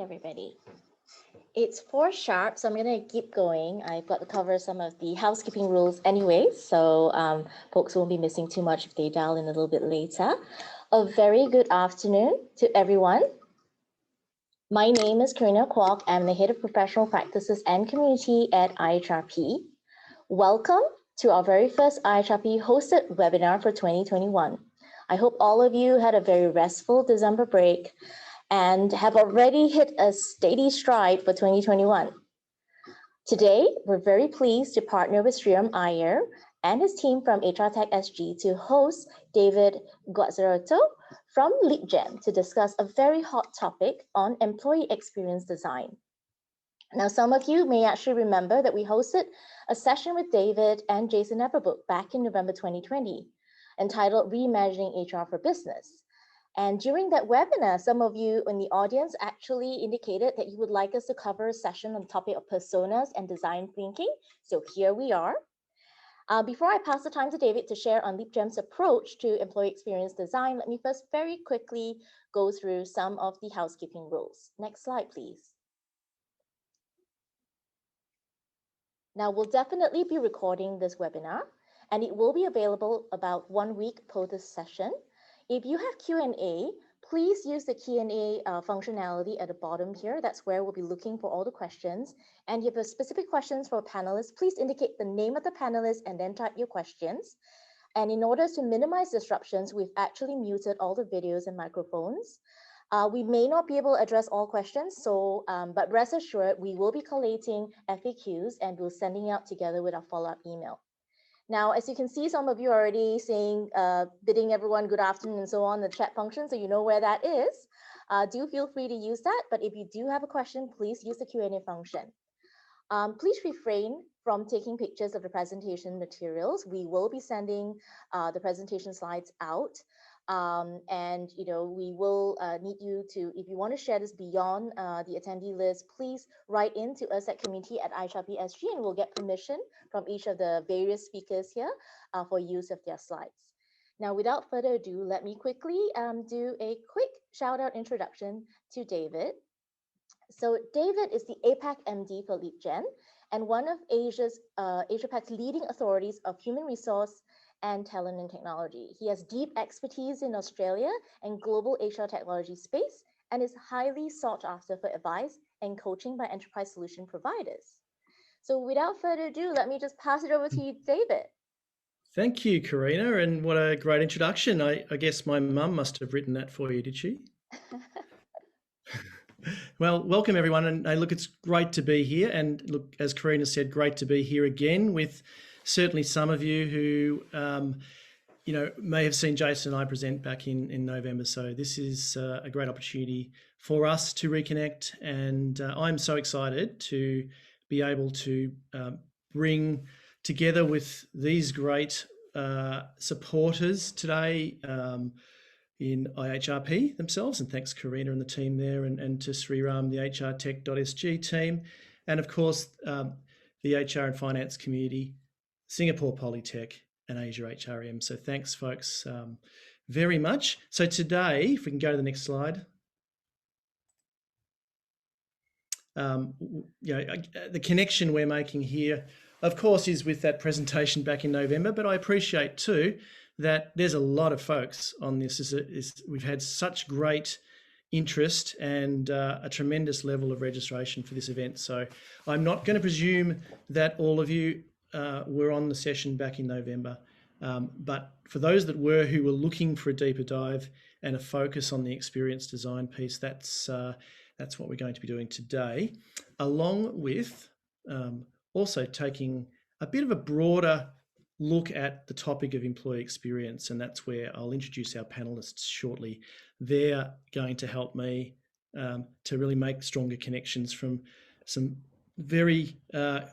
Everybody. It's 4 sharp, so I'm going to keep going. I've got to cover some of the housekeeping rules anyway, so folks won't be missing too much if they dial in a little bit later. A very good afternoon to everyone. My name is Karina Kwok. I'm the Head of Professional Practices and Community at IHRP. Welcome to our very first IHRP hosted webinar for 2021. I hope all of you had a very restful December break and have already hit a steady stride for 2021. Today, we're very pleased to partner with Sriram Iyer and his team from hrtech.sg to host David Guazzarotto from Leapgen to discuss a very hot topic on employee experience design. Now, some of you may actually remember that we hosted a session with David and Jason Everbrook back in November 2020, entitled Reimagining HR for Business. And during that webinar, some of you in the audience actually indicated that you would like us to cover a session on the topic of personas and design thinking. So here we are. Before I pass the time to David to share on Leapgen's approach to employee experience design, let me first very quickly go through some of the housekeeping rules. Next slide, please. Now, we'll definitely be recording this webinar, and it will be available about 1 week post this session. If you have Q&A, please use the Q&A functionality at the bottom here. That's where we'll be looking for all the questions. And if you have specific questions for panelists, please indicate the name of the panelist and then type your questions. And in order to minimize disruptions, we've actually muted all the videos and microphones. We may not be able to address all questions, but rest assured, we will be collating FAQs and we're sending out together with our follow-up email. Now, as you can see, some of you are already saying, bidding everyone good afternoon and so on, the chat function, so you know where that is. Do feel free to use that, but if you do have a question, please use the Q&A function. Please refrain from taking pictures of the presentation materials. We will be sending the presentation slides out. And we will need you to, if you want to share this beyond the attendee list, please write in to us at community@IHRP.sg and we'll get permission from each of the various speakers here for use of their slides. Now, without further ado, let me quickly do a quick shout out introduction to David. So David is the APAC MD for Leapgen and one of Asia-Pac's leading authorities of human resource and talent and technology. He has deep expertise in Australia and global HR technology space and is highly sought after for advice and coaching by enterprise solution providers. So without further ado, let me just pass it over to you, David. Thank you, Karina, and what a great introduction. I guess my mum must have written that for you, did she? Well, welcome everyone, and look, it's great to be here, and look, as Karina said, great to be here again with certainly some of you who may have seen Jason and I present back in November. So this is a great opportunity for us to reconnect, and I'm so excited to be able to bring together with these great supporters today in IHRP themselves, and thanks Karina and the team there, and to Sriram, the hrtech.sg team, and of course the HR and finance community, Singapore Polytech and Asia HRM. So thanks folks very much. So today, if we can go to the next slide. The connection we're making here, of course, is with that presentation back in November, but I appreciate too that there's a lot of folks on this. We've had such great interest and a tremendous level of registration for this event. So I'm not going to presume that all of you were on the session back in November, but for those that were, who were looking for a deeper dive and a focus on the experience design piece, that's what we're going to be doing today, along with also taking a bit of a broader look at the topic of employee experience, and that's where I'll introduce our panelists shortly. They're going to help me to really make stronger connections from some very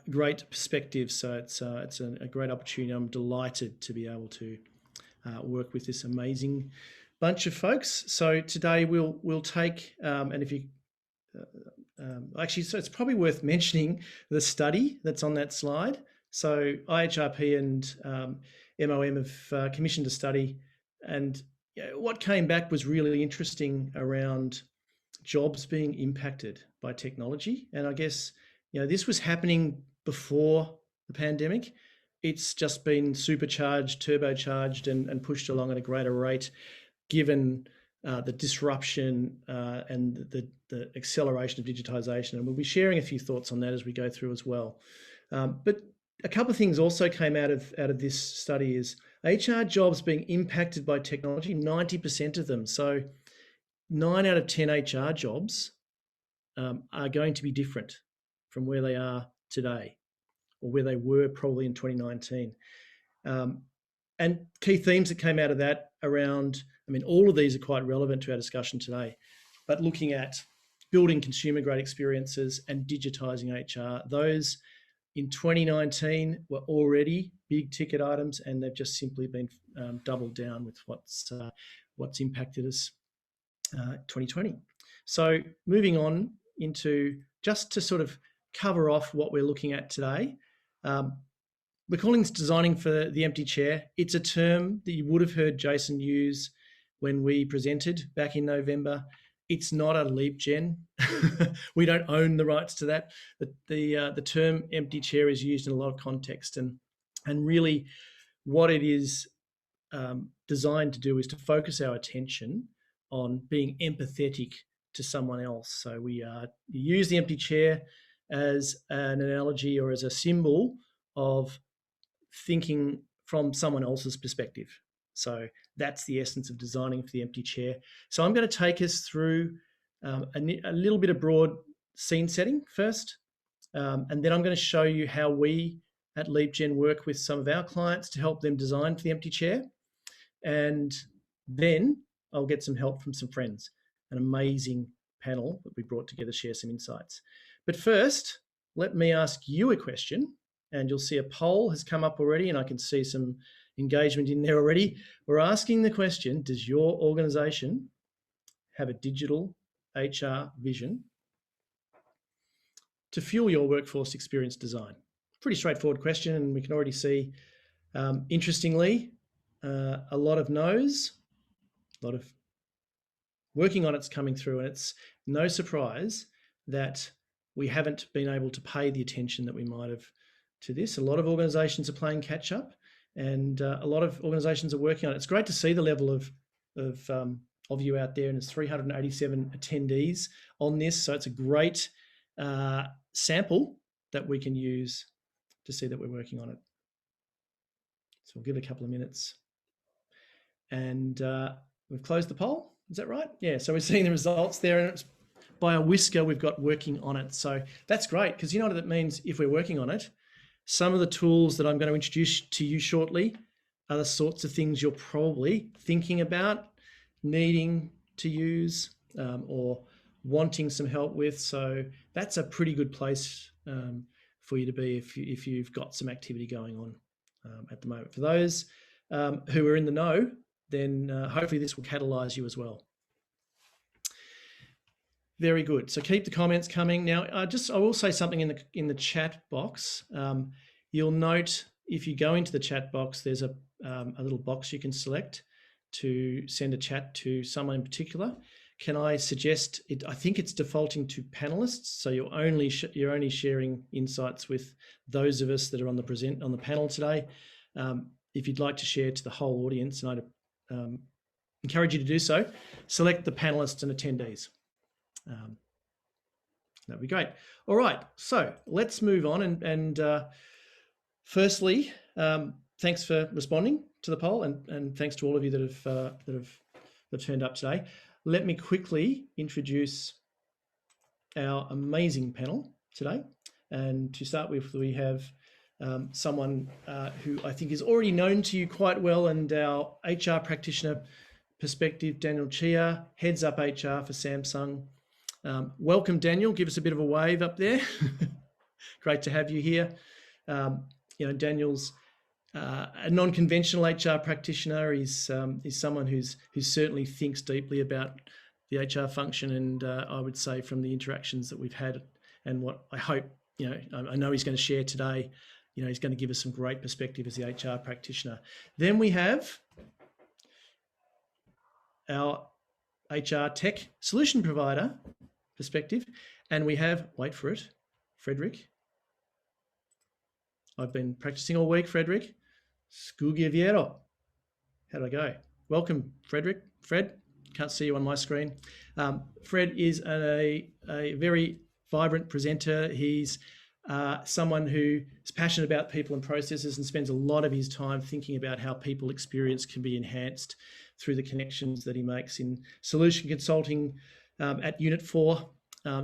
great perspectives. So it's a great opportunity. I'm delighted to be able to work with this amazing bunch of folks. So today we'll take, and if you actually, so it's probably worth mentioning the study that's on that slide. So IHRP and MOM have commissioned a study, and what came back was really interesting around jobs being impacted by technology. And I guess, this was happening before the pandemic. It's just been supercharged, turbocharged, and pushed along at a greater rate, given the disruption and the acceleration of digitisation. And we'll be sharing a few thoughts on that as we go through as well. But a couple of things also came out of this study is HR jobs being impacted by technology, 90% of them. So 9 out of 10 HR jobs are going to be different from where they are today or where they were probably in 2019. And key themes that came out of that around, all of these are quite relevant to our discussion today, but looking at building consumer grade experiences and digitising HR, those in 2019 were already big ticket items, and they've just simply been doubled down with what's impacted us 2020. So moving on into just to sort of cover off what we're looking at today. We're calling this designing for the empty chair. It's a term that you would have heard Jason use when we presented back in November. It's not a Leapgen. We don't own the rights to that. The term empty chair is used in a lot of context, and really what it is designed to do is to focus our attention on being empathetic to someone else. So we use the empty chair as an analogy or as a symbol of thinking from someone else's perspective. So that's the essence of designing for the empty chair. So I'm going to take us through a little bit of broad scene setting first, and then I'm going to show you how we at Leapgen work with some of our clients to help them design for the empty chair. And then I'll get some help from some friends, an amazing panel that we brought together, share some insights. But first, let me ask you a question, and you'll see a poll has come up already, and I can see some engagement in there already. We're asking the question, does your organisation have a digital HR vision to fuel your workforce experience design? Pretty straightforward question, and we can already see, interestingly, a lot of no's, a lot of working on it's coming through, and it's no surprise that we haven't been able to pay the attention that we might have to this. A lot of organisations are playing catch up, and a lot of organisations are working on it. It's great to see the level of you out there, and it's 387 attendees on this, so it's a great sample that we can use to see that we're working on it. So we'll give it a couple of minutes, and we've closed the poll. Is that right? Yeah, so we're seeing the results there, and it's by a whisker we've got working on it. So that's great, because you know what that means if we're working on it. Some of the tools that I'm going to introduce to you shortly are the sorts of things you're probably thinking about needing to use or wanting some help with. So that's a pretty good place for you to be if you've got some activity going on at the moment. For those who are in the know, then hopefully this will catalyse you as well. Very good. So keep the comments coming. Now, I will say something in the chat box. You'll note if you go into the chat box, there's a little box you can select to send a chat to someone in particular. Can I suggest it? I think it's defaulting to panelists, so you're only sharing insights with those of us that are on the panel today. If you'd like to share to the whole audience, and I'd encourage you to do so, select the panelists and attendees. That'd be great. All right, so let's move on. And firstly, thanks for responding to the poll, and thanks to all of you that have turned up today. Let me quickly introduce our amazing panel today. And to start with, we have someone who I think is already known to you quite well, and our HR practitioner perspective, Daniel Chia, heads up HR for Samsung. Welcome, Daniel. Give us a bit of a wave up there. Great to have you here. Daniel's a non-conventional HR practitioner. He's someone who certainly thinks deeply about the HR function, and I would say from the interactions that we've had and what I hope, I know he's going to share today, he's going to give us some great perspective as the HR practitioner. Then we have our HR tech solution provider perspective. And we have, wait for it, Frederik. I've been practicing all week, Frederik. Skyggebjerg. How did I go? Welcome, Frederik. Fred, can't see you on my screen. Fred is a very vibrant presenter. He's someone who is passionate about people and processes and spends a lot of his time thinking about how people experience can be enhanced through the connections that he makes in solution consulting at Unit 4.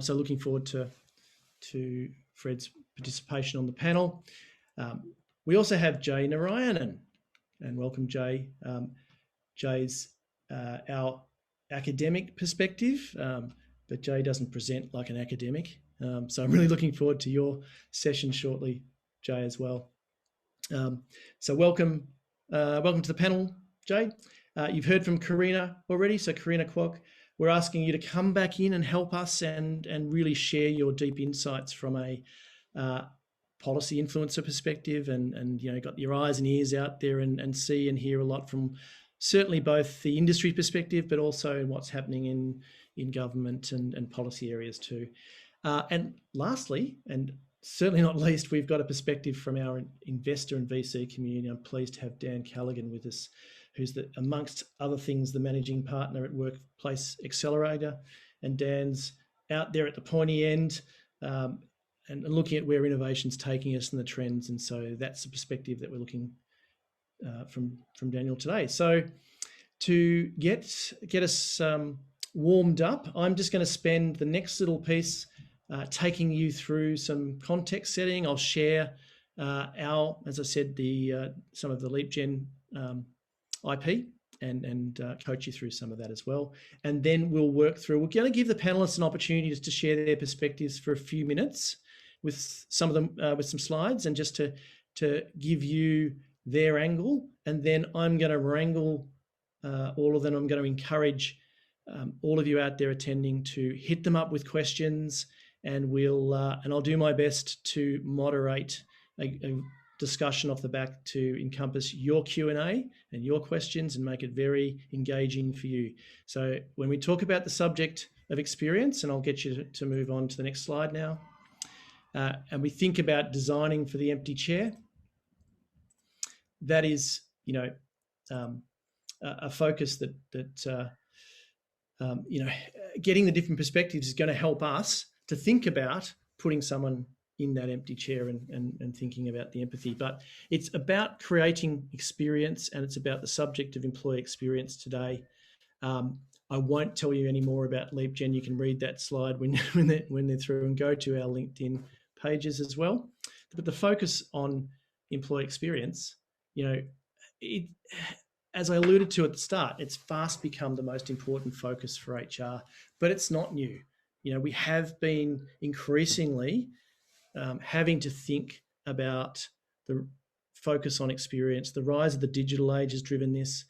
So looking forward to Fred's participation on the panel. We also have Jay Narayanan, and welcome, Jay. Jay's our academic perspective, but Jay doesn't present like an academic. So I'm really looking forward to your session shortly, Jay, as well. So welcome to the panel, Jay. You've heard from Karina already. So Karina Kwok, we're asking you to come back in and help us and really share your deep insights from a policy influencer perspective, and got your eyes and ears out there and see and hear a lot from certainly both the industry perspective, but also what's happening in government and policy areas too. And lastly, and certainly not least, we've got a perspective from our investor and VC community. I'm pleased to have Dan Callaghan with us, who's amongst other things, the managing partner at Workplace Accelerator. And Dan's out there at the pointy end and looking at where innovation's taking us and the trends. And so that's the perspective that we're looking from Daniel today. So to get us warmed up, I'm just going to spend the next little piece taking you through some context setting. I'll share as I said, some of the Leapgen IP and coach you through some of that as well. And then we'll work through. We're going to give the panelists an opportunity just to share their perspectives for a few minutes with some of them with some slides, and just to give you their angle. And then I'm going to wrangle all of them. I'm going to encourage all of you out there attending to hit them up with questions, and I'll do my best to moderate a discussion off the back to encompass your Q&A and your questions and make it very engaging for you. So when we talk about the subject of experience, and I'll get you to move on to the next slide now, and we think about designing for the empty chair, that is, a focus that getting the different perspectives is going to help us to think about putting someone in that empty chair and thinking about the empathy. But it's about creating experience, and it's about the subject of employee experience today. I won't tell you any more about Leapgen. You can read that slide when they're through, and go to our LinkedIn pages as well. But the focus on employee experience, as I alluded to at the start, it's fast become the most important focus for HR, but it's not new. We have been increasingly having to think about the focus on experience. The rise of the digital age has driven this,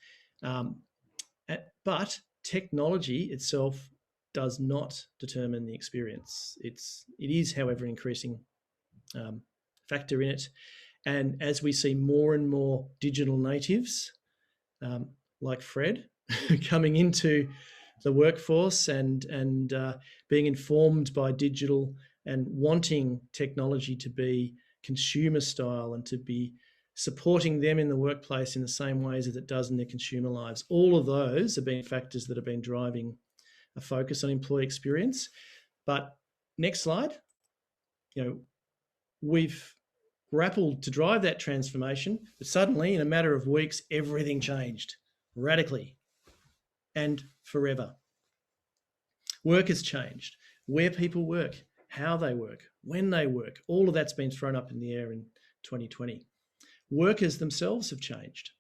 but technology itself does not determine the experience. It is, however, an increasing factor in it. And as we see more and more digital natives, like Fred, coming into the workforce and being informed by digital and wanting technology to be consumer style and to be supporting them in the workplace in the same ways as it does in their consumer lives. All of those have been factors that have been driving a focus on employee experience. But next slide, we've grappled to drive that transformation, but suddenly in a matter of weeks, everything changed radically and forever. Work has changed. Where people work, how they work, when they work, all of that's been thrown up in the air in 2020. Workers themselves have changed.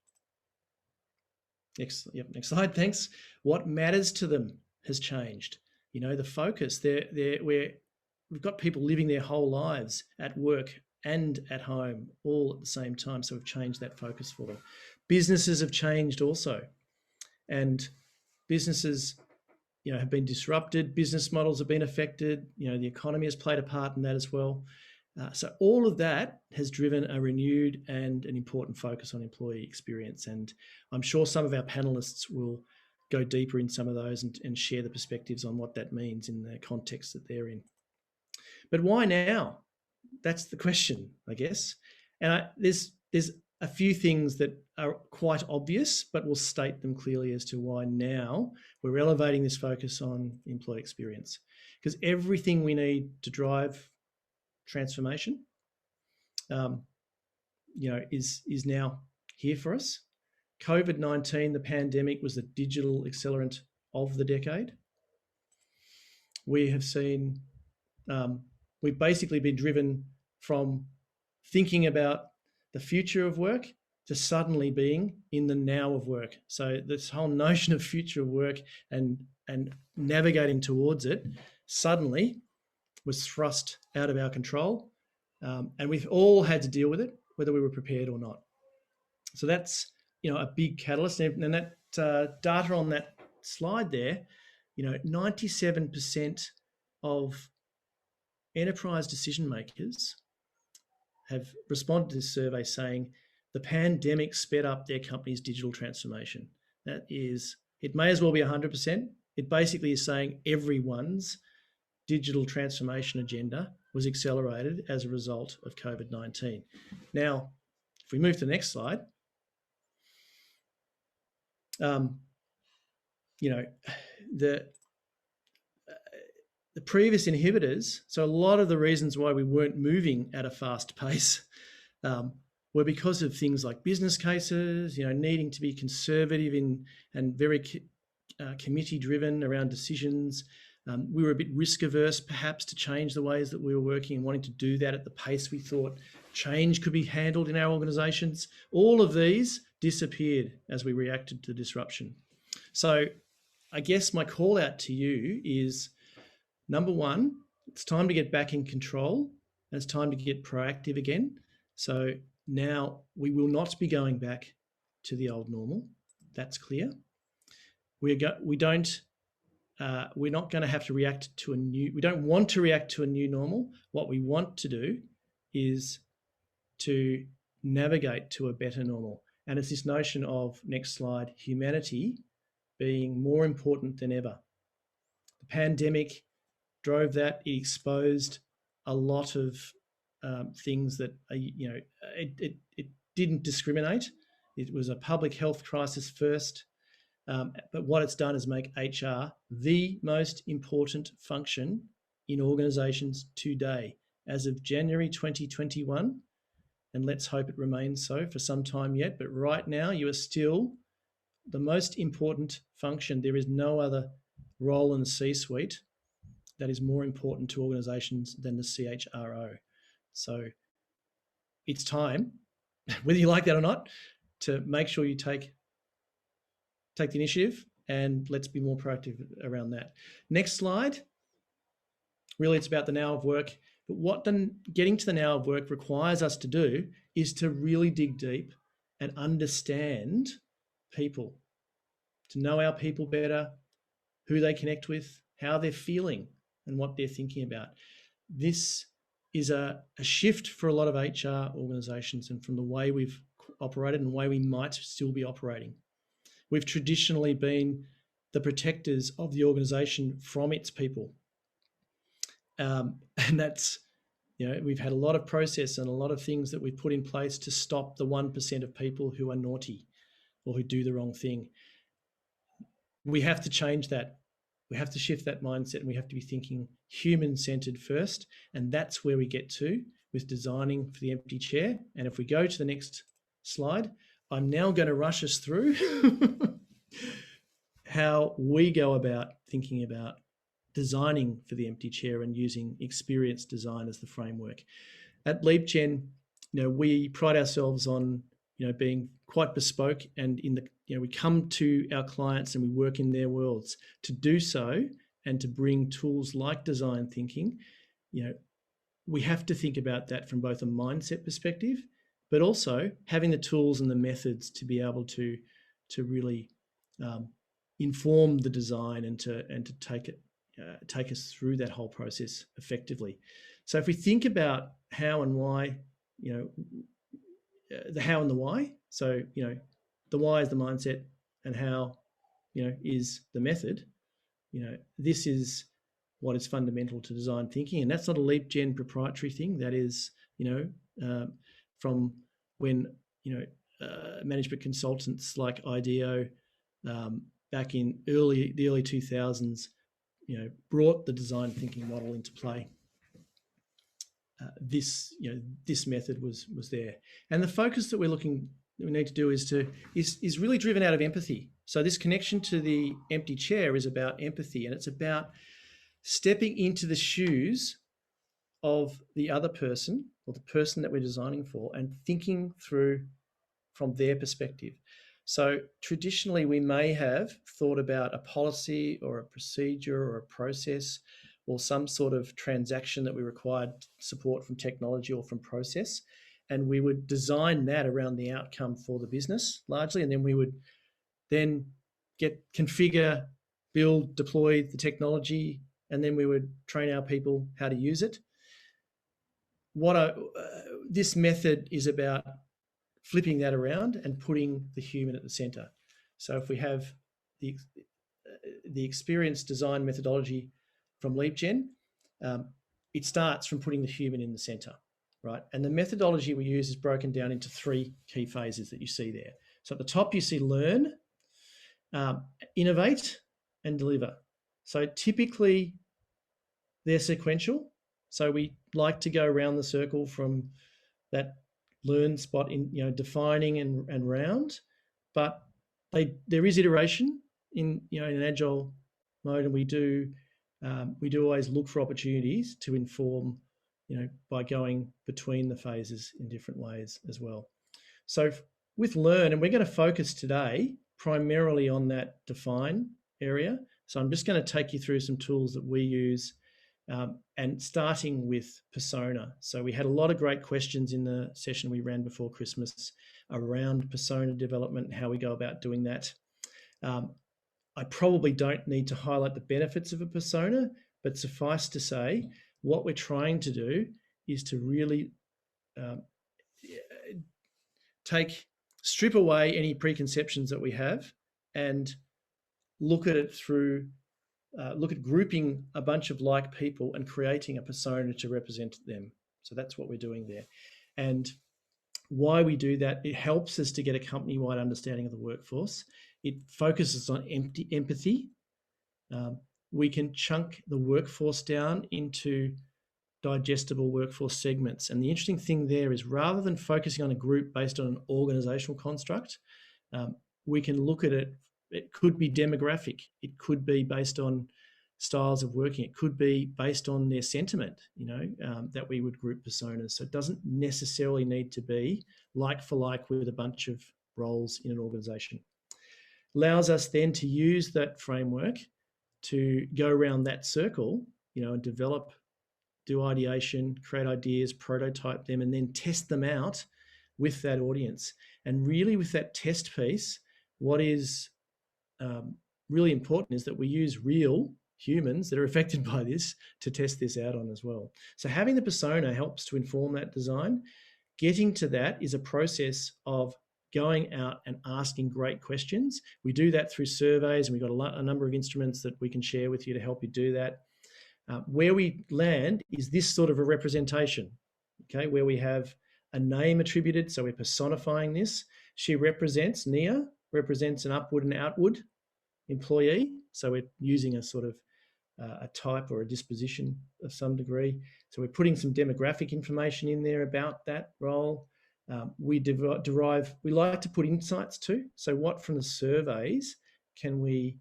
Next slide, thanks. What matters to them has changed. The focus, we've got people living their whole lives at work and at home all at the same time, so we've changed that focus for them. Businesses have changed also, and businesses have been disrupted, business models have been affected, the economy has played a part in that as well. So all of that has driven a renewed and an important focus on employee experience. And I'm sure some of our panelists will go deeper in some of those and share the perspectives on what that means in the context that they're in. But why now? That's the question, I guess. And there's a few things that are quite obvious, but we'll state them clearly as to why now we're elevating this focus on employee experience. Because everything we need to drive transformation, is now here for us. COVID-19, the pandemic, was the digital accelerant of the decade. We have seen, we've basically been driven from thinking about the future of work to suddenly being in the now of work. So this whole notion of future of work and navigating towards it suddenly was thrust out of our control. And we've all had to deal with it, whether we were prepared or not. So that's, a big catalyst. And that data on that slide there, 97% of enterprise decision makers have responded to this survey saying the pandemic sped up their company's digital transformation. That is, it may as well be 100%. It basically is saying everyone's digital transformation agenda was accelerated as a result of COVID-19. Now, if we move to the next slide, the previous inhibitors, so a lot of the reasons why we weren't moving at a fast pace were because of things like business cases, needing to be conservative and very committee driven around decisions. We were a bit risk averse perhaps to change the ways that we were working and wanting to do that at the pace we thought change could be handled in our organisations. All of these disappeared as we reacted to disruption. So I guess my call out to you is, number one, it's time to get back in control and it's time to get proactive again. So now we will not be going back to the old normal. That's clear. We're not going to have to react to we don't want to react to a new normal. What we want to do is to navigate to a better normal. And it's this notion of, next slide, humanity being more important than ever. The pandemic drove that. It exposed a lot of things that, it didn't discriminate. It was a public health crisis first. But what it's done is make HR the most important function in organisations today. As of January 2021, and let's hope it remains so for some time yet, but right now you are still the most important function. There is no other role in the C-suite that is more important to organisations than the CHRO. So it's time, whether you like that or not, to make sure you take the initiative, and let's be more proactive around that. Next slide. Really, it's about the now of work. But what then getting to the now of work requires us to do is to really dig deep and understand people, to know our people better, who they connect with, how they're feeling, and what they're thinking about. This is a shift for a lot of HR organisations and from the way we've operated and the way we might still be operating. We've traditionally been the protectors of the organisation from its people. And that's, we've had a lot of process and a lot of things that we've put in place to stop the 1% of people who are naughty or who do the wrong thing. We have to change that. We have to shift that mindset, and we have to be thinking human-centred first. And that's where we get to with designing for the empty chair. And if we go to the next slide, I'm now going to rush us through how we go about thinking about designing for the empty chair and using experience design as the framework. At Leapgen, we pride ourselves on, being quite bespoke, and we come to our clients and we work in their worlds. To do so and to bring tools like design thinking, we have to think about that from both a mindset perspective, but also having the tools and the methods to be able to really inform the design and to take us through that whole process effectively. So if we think about how and why, the how and the why. So the why is the mindset, and how is the method. This is what is fundamental to design thinking, and that's not a Leapgen proprietary thing. That is, from when management consultants like IDEO back in the early 2000s, brought the design thinking model into play. This method was there, and the focus that we need to do is really driven out of empathy. So this connection to the empty chair is about empathy, and it's about stepping into the shoes of the other person or the person that we're designing for and thinking through from their perspective. So traditionally, we may have thought about a policy or a procedure or a process or some sort of transaction that we required support from technology or from process, and we would design that around the outcome for the business largely, and then we would then configure, build, deploy the technology, and then we would train our people how to use it. This method is about flipping that around and putting the human at the center. So if we have the experience design methodology from Leapgen, it starts from putting the human in the center, right? And the methodology we use is broken down into 3 key phases that you see there. So at the top, you see learn, innovate, and deliver. So typically they're sequential. So we like to go around the circle from that learn spot in defining and round, but there is iteration in an agile mode, and we do always look for opportunities to inform by going between the phases in different ways as well. So with learn, and we're going to focus today primarily on that define area. So I'm just going to take you through some tools that we use, and starting with persona. So we had a lot of great questions in the session we ran before Christmas around persona development and how we go about doing that. I probably don't need to highlight the benefits of a persona, but suffice to say, what we're trying to do is to really strip away any preconceptions that we have and look at it through look at grouping a bunch of like people and creating a persona to represent them. So that's what we're doing there. And why we do that, it helps us to get a company-wide understanding of the workforce. It focuses on empathy. We can chunk the workforce down into digestible workforce segments. And the interesting thing there is, rather than focusing on a group based on an organizational construct, we can look at it. It could be demographic. It could be based on styles of working. It could be based on their sentiment, that we would group personas. So it doesn't necessarily need to be like for like with a bunch of roles in an organization. Allows us then to use that framework to go around that circle, and do ideation, create ideas, prototype them, and then test them out with that audience. And really with that test piece, what is really important is that we use real humans that are affected by this to test this out on as well. So having the persona helps to inform that design. Getting to that is a process of going out and asking great questions. We do that through surveys, and we've got a number of instruments that we can share with you to help you do that. Where we land is this sort of a representation, okay, where we have a name attributed, so we're personifying this. Nia represents an upward and outward employee, so we're using a sort of a type or a disposition of some degree. So we're putting some demographic information in there about that role. We like to put insights too. So what from the surveys can we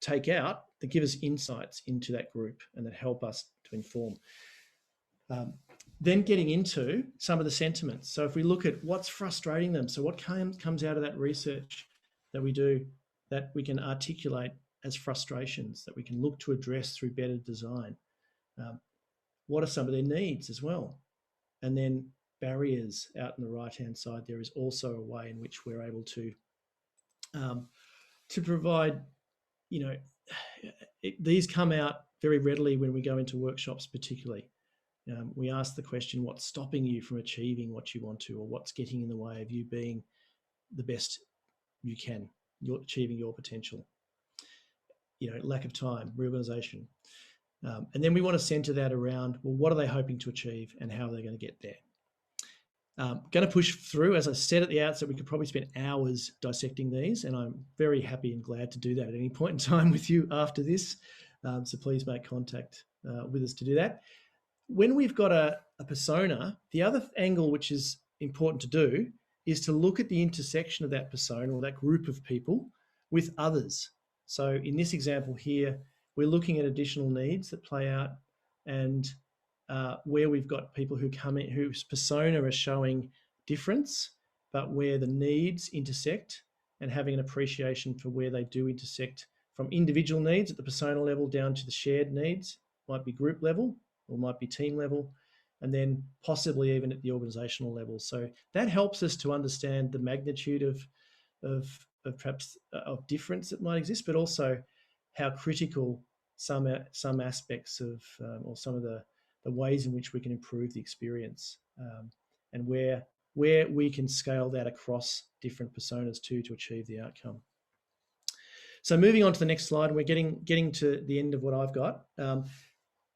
take out that give us insights into that group and that help us to inform. Then getting into some of the sentiments. So if we look at what's frustrating them, so what comes out of that research that we do that we can articulate as frustrations that we can look to address through better design. What are some of their needs as well? And then barriers out on the right-hand side, there is also a way in which we're able to provide, these come out very readily when we go into workshops particularly. We ask the question, what's stopping you from achieving what you want to, or what's getting in the way of you being the best you can. You're achieving your potential. Lack of time, reorganisation. And then we want to centre that around, well, what are they hoping to achieve and how are they going to get there? Going to push through. As I said at the outset, we could probably spend hours dissecting these, and I'm very happy and glad to do that at any point in time with you after this. So please make contact with us to do that. When we've got a persona, the other angle which is important to do is to look at the intersection of that persona or that group of people with others. So in this example here, we're looking at additional needs that play out, and where we've got people who come in whose persona are showing difference, but where the needs intersect, and having an appreciation for where they do intersect from individual needs at the persona level down to the shared needs, might be group level or might be team level, and then possibly even at the organizational level. So that helps us to understand the magnitude of perhaps of difference that might exist, but also how critical some aspects of or some of the ways in which we can improve the experience, and where we can scale that across different personas to achieve the outcome. So moving on to the next slide, and we're getting to the end of what I've got.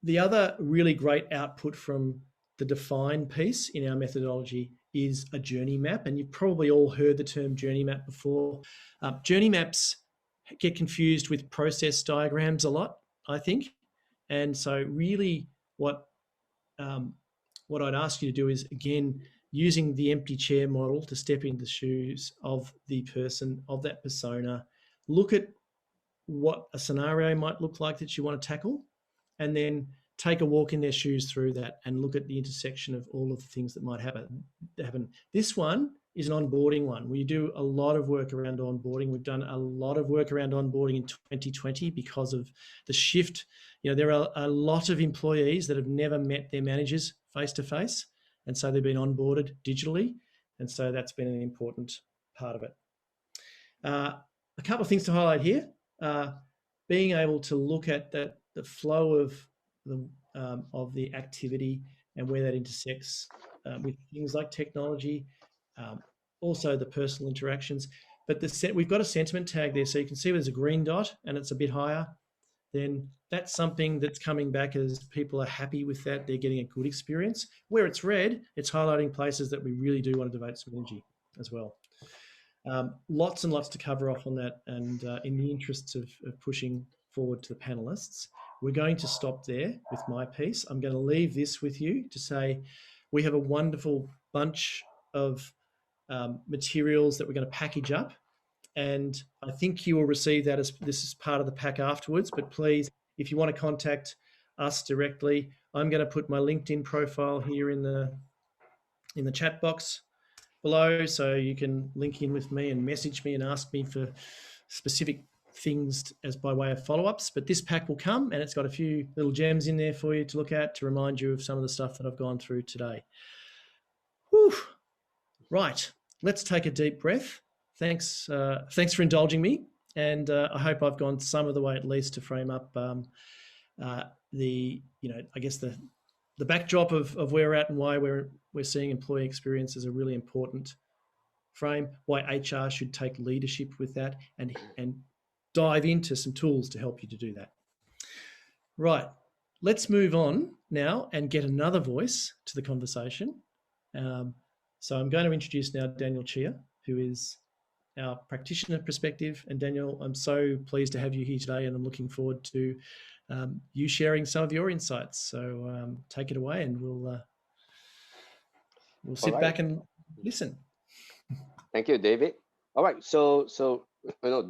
The other really great output from the define piece in our methodology is a journey map, and you've probably all heard the term journey map before. Journey maps get confused with process diagrams a lot, I think, and so really what I'd ask you to do is, again, using the empty chair model to step into the shoes of the person, of that persona, look at what a scenario might look like that you want to tackle, and then take a walk in their shoes through that and look at the intersection of all of the things that might happen. This one is an onboarding one. We do a lot of work around onboarding. We've done a lot of work around onboarding in 2020 because of the shift. There are a lot of employees that have never met their managers face-to-face, and so they've been onboarded digitally, and so that's been an important part of it. A couple of things to highlight here. Being able to look at the flow of the activity and where that intersects with things like technology, also the personal interactions. But we've got a sentiment tag there, so you can see there's a green dot and it's a bit higher. Then that's something that's coming back as people are happy with that. They're getting a good experience. Where it's red, it's highlighting places that we really do want to devote some energy as well. Lots and lots to cover off on that, and in the interests of pushing forward to the panelists, we're going to stop there with my piece. I'm going to leave this with you to say we have a wonderful bunch of materials that we're going to package up, and I think you will receive that as this is part of the pack afterwards. But please, if you want to contact us directly, I'm going to put my LinkedIn profile here in the chat box below, so you can link in with me and message me and ask me for specific things as by way of follow-ups. But this pack will come, and it's got a few little gems in there for you to look at to remind you of some of the stuff that I've gone through today. Whew. Right, let's take a deep breath. Thanks for indulging me, and I hope I've gone some of the way at least to frame up the backdrop of where we're at and why we're seeing employee experience as a really important frame, why HR should take leadership with that, and dive into some tools to help you to do that. Right, let's move on now and get another voice to the conversation. So I'm going to introduce now Daniel Chia, who is our practitioner perspective. And Daniel, I'm so pleased to have you here today, and I'm looking forward to you sharing some of your insights. So take it away, and we'll sit back and listen. Thank you, David. All right, so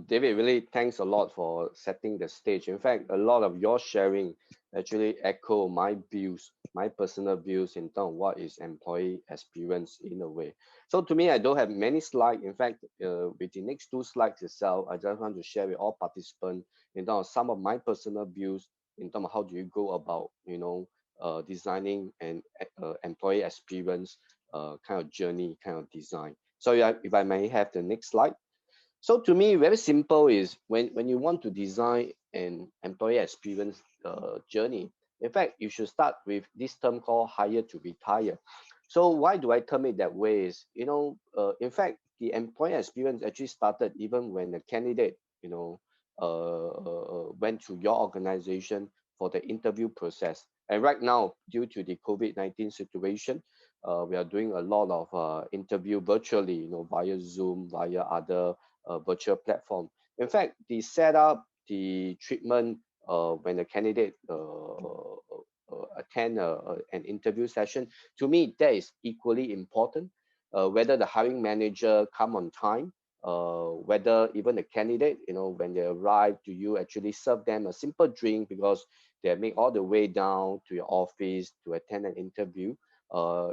David, really thanks a lot for setting the stage. In fact, a lot of your sharing actually echo my views, my personal views in terms of what is employee experience in a way. So to me, I don't have many slides. In fact, with the next 2 slides itself, I just want to share with all participants in terms of some of my personal views in terms of how do you go about, designing an employee experience kind of journey, kind of design. So if I may have the next slide. So to me, very simple is when you want to design an employee experience journey, in fact, you should start with this term called hire to retire. So why do I term it that way is, in fact, the employer experience actually started even when the candidate, went to your organization for the interview process. And right now, due to the COVID-19 situation, we are doing a lot of interview virtually, via Zoom, via other virtual platform. In fact, the setup, the treatment when the candidate attend an interview session, to me, that is equally important. Whether the hiring manager come on time, whether even the candidate, when they arrive, do you actually serve them a simple drink because they make all the way down to your office to attend an interview?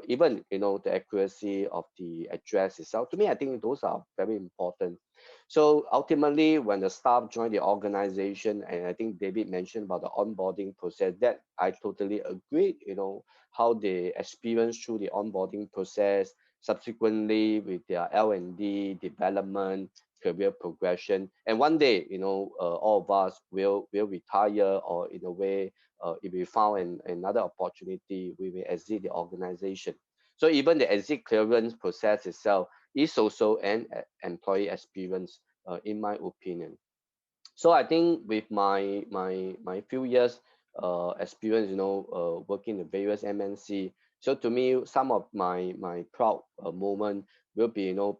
Even the accuracy of the address itself. To me, I think those are very important. So ultimately, when the staff join the organization, and I think David mentioned about the onboarding process, that I totally agree. How they experience through the onboarding process, subsequently with their L&D development, career progression, and one day, all of us will retire, or in a way, if we found another opportunity, we will exit the organization. So even the exit clearance process itself is also an employee experience, in my opinion. So I think with my few years experience, working in various MNC, so to me, some of my proud moment will be, in terms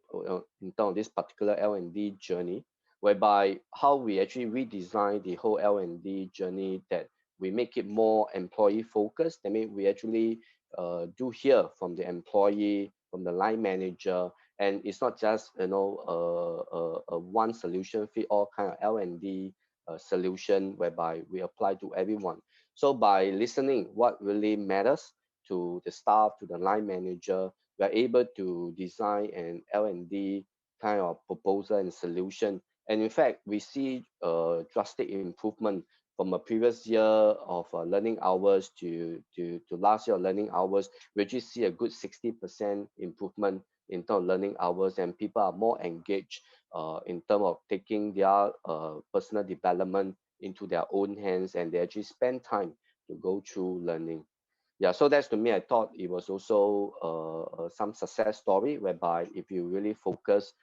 of this particular L&D journey, whereby how we actually redesign the whole L&D journey, that we make it more employee focused. I mean, we actually do hear from the employee, from the line manager, and it's not just a one solution fit all kind of L&D solution whereby we apply to everyone. So by listening what really matters to the staff, to the line manager, we are able to design an L&D kind of proposal and solution. And in fact, we see a drastic improvement from a previous year of learning hours to last year of learning hours. We actually see a good 60% improvement in terms of learning hours, and people are more engaged in terms of taking their personal development into their own hands, and they actually spend time to go through learning. Yeah, so that's, to me, I thought it was also some success story, whereby if you really focus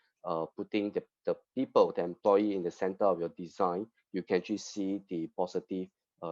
putting the people, the employee in the center of your design, you can actually see the positive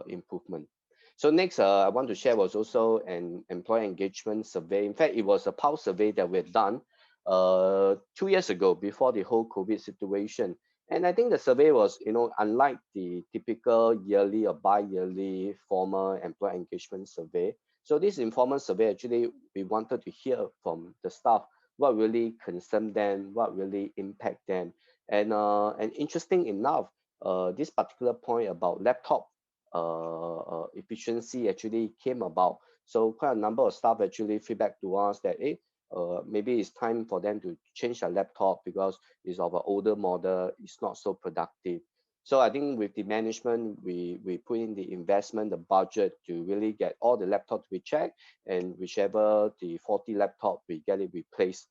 improvement. So next, I want to share was also an employee engagement survey. In fact, it was a pulse survey that we had done 2 years ago, before the whole COVID situation. And I think the survey was, unlike the typical yearly or bi-yearly formal employee engagement survey. So this informal survey, actually, we wanted to hear from the staff what really concerned them, what really impact them. And interesting enough, this particular point about laptop efficiency actually came about. So quite a number of staff actually feedback to us that, maybe it's time for them to change their laptop because it's of an older model, it's not so productive. So I think with the management, we put in the investment, the budget to really get all the laptops we check, and whichever the faulty laptop, we get it replaced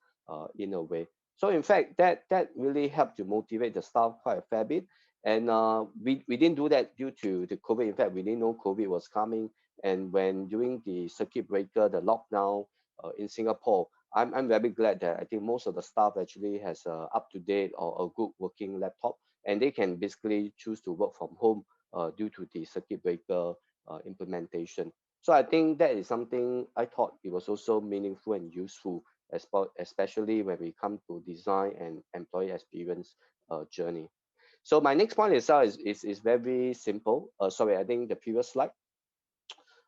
in a way. So in fact, that really helped to motivate the staff quite a fair bit. And we didn't do that due to the COVID. In fact, we didn't know COVID was coming. And when during the circuit breaker, the lockdown in Singapore, I'm very glad that I think most of the staff actually has a up-to-date or a good working laptop, and they can basically choose to work from home due to the circuit breaker implementation. So I think that is something I thought it was also meaningful and useful, especially when we come to design and employee experience journey. So my next point itself is very simple. Sorry, I think the previous slide.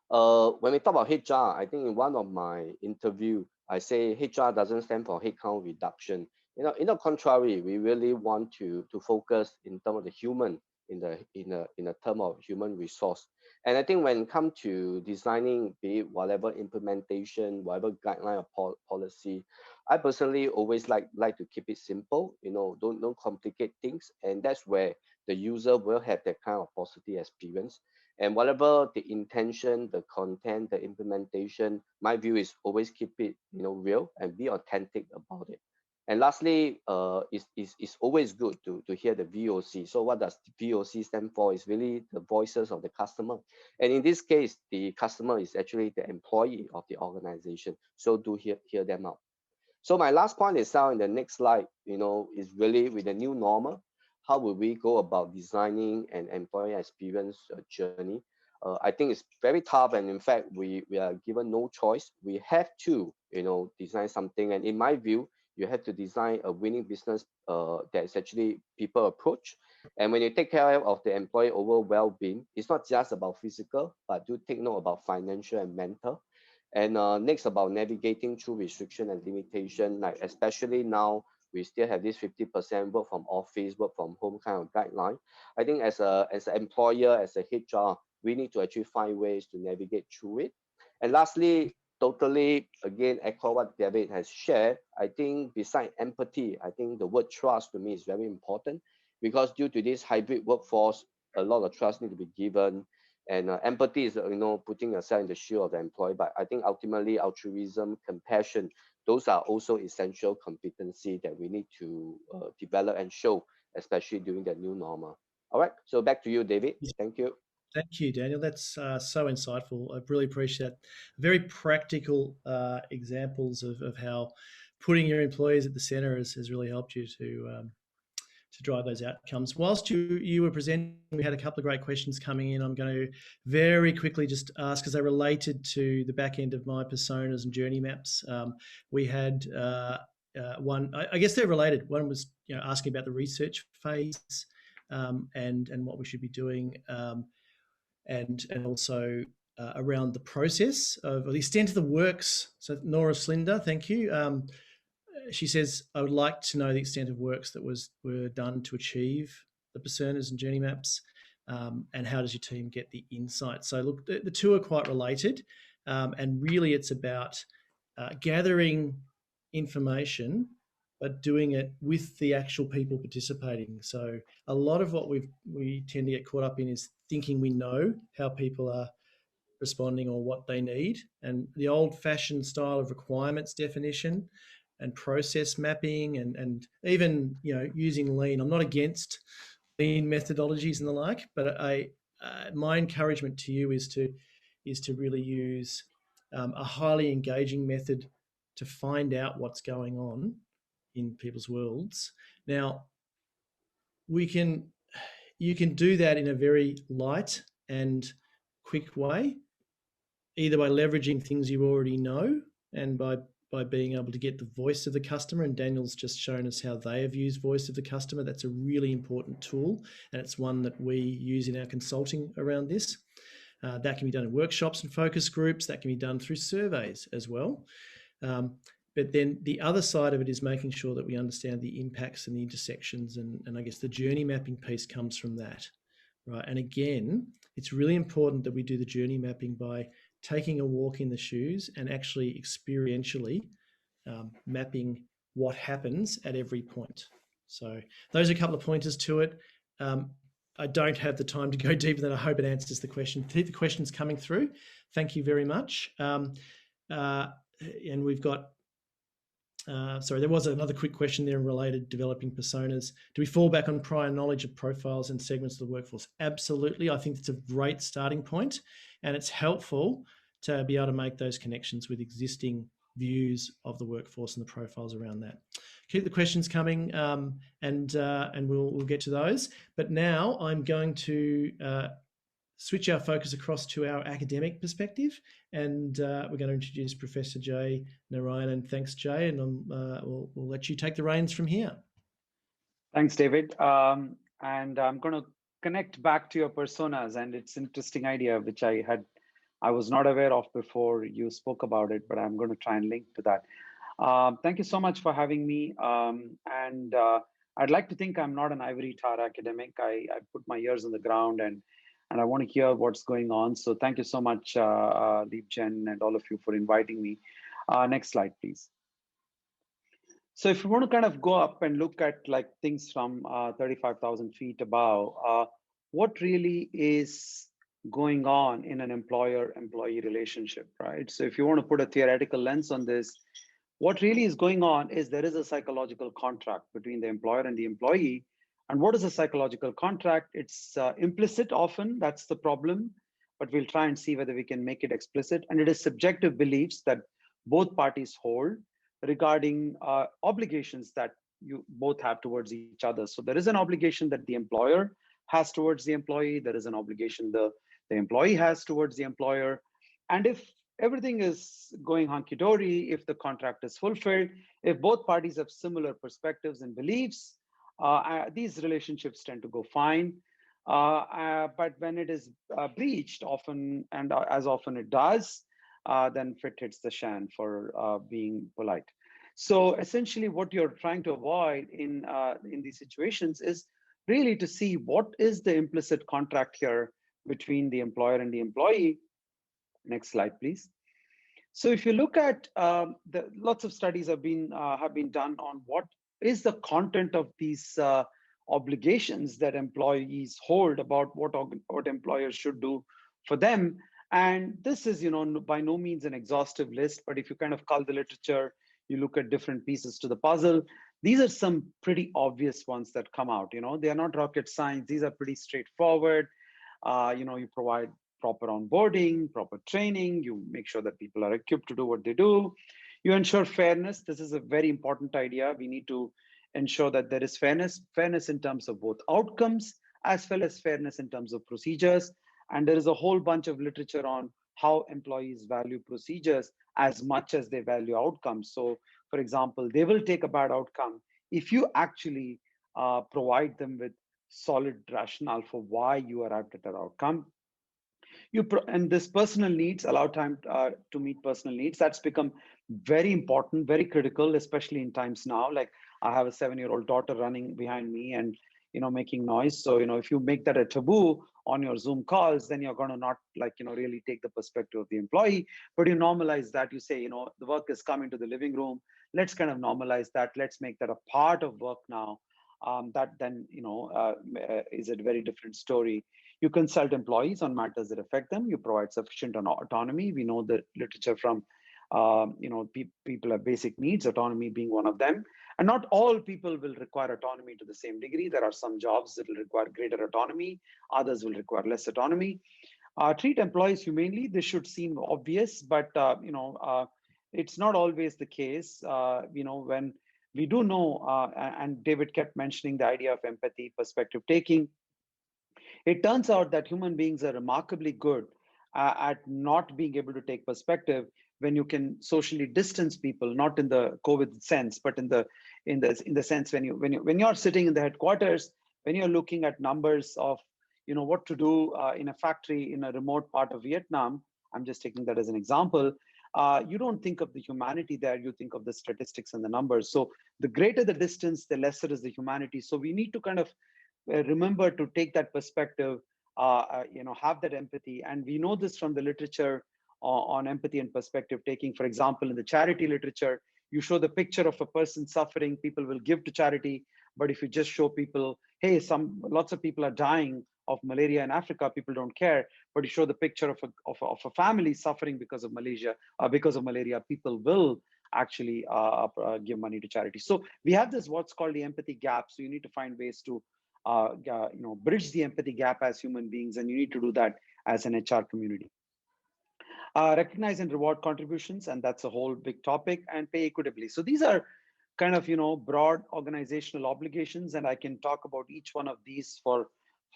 When we talk about HR, I think in one of my interview, I say HR doesn't stand for headcount reduction. In the contrary, we really want to focus in terms of the human, in a term of human resource. And I think when it comes to designing, be it whatever implementation, whatever guideline or policy, I personally always like to keep it simple. Don't complicate things, and that's where the user will have that kind of positive experience. And whatever the intention, the content, the implementation, my view is always keep it, real and be authentic about it. And lastly, it's always good to hear the VOC. So what does the VOC stand for? It's really the voices of the customer. And in this case, the customer is actually the employee of the organization. So do hear them out. So my last point is now in the next slide, is really with the new normal, how will we go about designing an employee experience journey? I think it's very tough, and in fact, we are given no choice. We have to, design something, and in my view, you have to design a winning business that is actually people approach. And when you take care of the employee overall well-being, it's not just about physical, but do take note about financial and mental. And next, about navigating through restriction and limitation, like especially now we still have this 50% work from office, work from home kind of guideline. I think as an employer, as a HR, we need to actually find ways to navigate through it. And lastly, totally again echo what David has shared. I think beside empathy, I think the word trust to me is very important, because due to this hybrid workforce, a lot of trust need to be given. And empathy is, putting yourself in the shoe of the employee. But I think ultimately altruism, compassion, those are also essential competency that we need to develop and show, especially during the new normal. All right, so back to you, David. Thank you. Thank you, Daniel. That's so insightful. I really appreciate that. Very practical examples of how putting your employees at the center has really helped you to drive those outcomes. Whilst you were presenting, we had a couple of great questions coming in. I'm going to very quickly just ask, because they related to the back end of my personas and journey maps. We had one, I guess they're related. One was asking about the research phase and what we should be doing, and also around the process of, or the extent of the works. So Nora Slinder, thank you. She says, I would like to know the extent of works that were done to achieve the personas and journey maps, and how does your team get the insight? So look, the two are quite related, and really it's about gathering information, but doing it with the actual people participating. So a lot of what we tend to get caught up in is thinking we know how people are responding or what they need, and the old-fashioned style of requirements definition and process mapping, and even using lean. I'm not against lean methodologies and the like, but my encouragement to you is to really use a highly engaging method to find out what's going on in people's worlds. Now, you can do that in a very light and quick way, either by leveraging things you already know and by being able to get the voice of the customer. And Daniel's just shown us how they have used voice of the customer. That's a really important tool, and it's one that we use in our consulting around this. That can be done in workshops and focus groups. That can be done through surveys as well. But then the other side of it is making sure that we understand the impacts and the intersections, and I guess the journey mapping piece comes from that, right? And again, it's really important that we do the journey mapping by taking a walk in the shoes and actually experientially mapping what happens at every point. So those are a couple of pointers to it. I don't have the time to go deeper than I hope it answers the question. Keep the questions coming through. Thank you very much. And we've got, sorry, there was another quick question there related developing personas. Do we fall back on prior knowledge of profiles and segments of the workforce? Absolutely. I think it's a great starting point, and it's helpful to be able to make those connections with existing views of the workforce and the profiles around that. Keep the questions coming, and we'll get to those. But now I'm going to switch our focus across to our academic perspective, and we're going to introduce Professor Jay Narayanan. Thanks, Jay, and we'll let you take the reins from here. Thanks, David. And I'm going to connect back to your personas, and it's an interesting idea which I was not aware of before you spoke about it, but I'm going to try and link to that. Thank you so much for having me. And I'd like to think I'm not an ivory tower academic. I put my ears on the ground, and I want to hear what's going on. So thank you so much, Leapgen, and all of you for inviting me. Next slide, please. So if you want to kind of go up and look at like things from 35,000 feet above, what really is going on in an employer-employee relationship, right? So if you want to put a theoretical lens on this, what really is going on is there is a psychological contract between the employer and the employee. And what is a psychological contract? It's implicit often, that's the problem, but we'll try and see whether we can make it explicit. And it is subjective beliefs that both parties hold, regarding obligations that you both have towards each other. So there is an obligation that the employer has towards the employee. There is an obligation the employee has towards the employer. And if everything is going hunky-dory, if the contract is fulfilled, if both parties have similar perspectives and beliefs, these relationships tend to go fine. But when it is breached, often, and as often it does, then fit hits the shan, for being polite. So essentially, what you're trying to avoid in these situations is really to see what is the implicit contract here between the employer and the employee. Next slide, please. So if you look at lots of studies have been done on what is the content of these obligations that employees hold about what employers should do for them. And this is, by no means an exhaustive list, but if you kind of cull the literature, you look at different pieces to the puzzle, these are some pretty obvious ones that come out. They are not rocket science. These are pretty straightforward. You provide proper onboarding, proper training, you make sure that people are equipped to do what they do. You ensure fairness. This is a very important idea. We need to ensure that there is fairness in terms of both outcomes as well as fairness in terms of procedures. And there is a whole bunch of literature on how employees value procedures as much as they value outcomes. So, for example, they will take a bad outcome if you actually provide them with solid rationale for why you arrived at that outcome. And this personal needs, allow time to meet personal needs. That's become very important, very critical, especially in times now. Like I have a 7-year-old daughter running behind me and making noise. So if you make that a taboo on your Zoom calls, then you're going to not really take the perspective of the employee. But you normalize that. You say the work is coming to the living room. Let's kind of normalize that. Let's make that a part of work now. That then is a very different story. You consult employees on matters that affect them. You provide sufficient autonomy. We know the literature from, people have basic needs, autonomy being one of them. And not all people will require autonomy to the same degree. There are some jobs that will require greater autonomy. Others will require less autonomy. Treat employees humanely. This should seem obvious, but, it's not always the case. When we do know, and David kept mentioning the idea of empathy, perspective taking. It turns out that human beings are remarkably good at not being able to take perspective when you can socially distance people, not in the COVID sense, but in the sense when you're sitting in the headquarters, when you're looking at numbers of what to do in a factory in a remote part of Vietnam. I'm just taking that as an example. You don't think of the humanity there, you think of the statistics and the numbers. So the greater the distance, the lesser is the humanity. So we need to kind of remember to take that perspective, have that empathy. And we know this from the literature on empathy and perspective taking. For example, in the charity literature, you show the picture of a person suffering, people will give to charity. But if you just show people, hey, lots of people are dying of malaria in Africa, people don't care. But you show the picture of a family suffering because of malaria, people will actually give money to charity. So we have this what's called the empathy gap. So you need to find ways to bridge the empathy gap as human beings, and you need to do that as an HR community. Recognize and reward contributions, and that's a whole big topic, and pay equitably. So these are kind of broad organizational obligations, and I can talk about each one of these for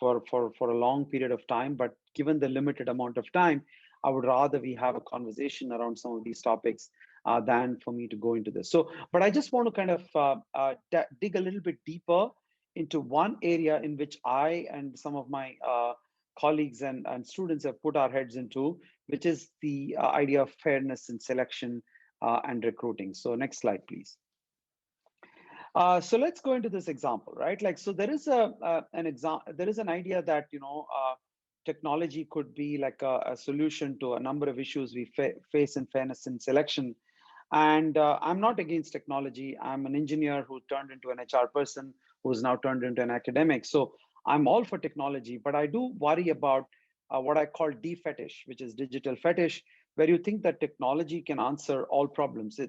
a long period of time. But given the limited amount of time, I would rather we have a conversation around some of these topics than for me to go into this. So, but I just want to kind of dig a little bit deeper into one area in which I and some of my colleagues and students have put our heads into, which is the idea of fairness in selection and recruiting. So next slide, please. So let's go into this example, right? Like, so there is an idea that technology could be like a solution to a number of issues we face in fairness in selection. And I'm not against technology. I'm an engineer who turned into an HR person who's now turned into an academic. So I'm all for technology, but I do worry about what I call D-fetish, which is digital fetish, where you think that technology can answer all problems.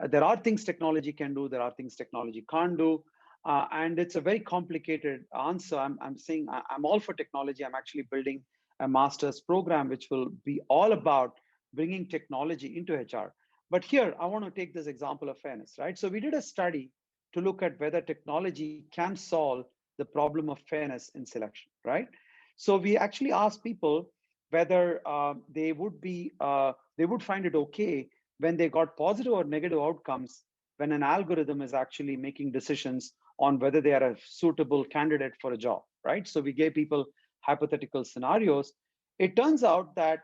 There are things technology can do, there are things technology can't do. And it's a very complicated answer. I'm saying I'm all for technology. I'm actually building a master's program, which will be all about bringing technology into HR. But here, I want to take this example of fairness, right? So we did a study to look at whether technology can solve the problem of fairness in selection, right? So we actually asked people whether they would find it okay when they got positive or negative outcomes when an algorithm is actually making decisions on whether they are a suitable candidate for a job, right? So we gave people hypothetical scenarios. It turns out that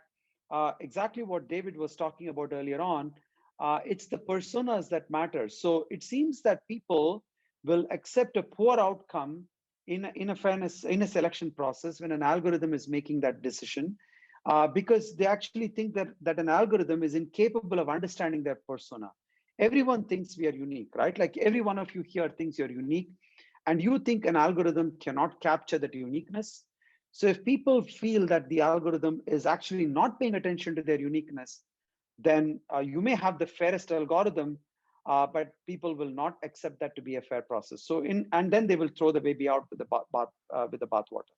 exactly what David was talking about earlier on, it's the personas that matter. So it seems that people will accept a poor outcome in a selection process when an algorithm is making that decision, because they actually think that an algorithm is incapable of understanding their persona. Everyone thinks we are unique, right? Like every one of you here thinks you're unique, and you think an algorithm cannot capture that uniqueness. So if people feel that the algorithm is actually not paying attention to their uniqueness, then you may have the fairest algorithm, but people will not accept that to be a fair process. So and then they will throw the baby out with the bathwater.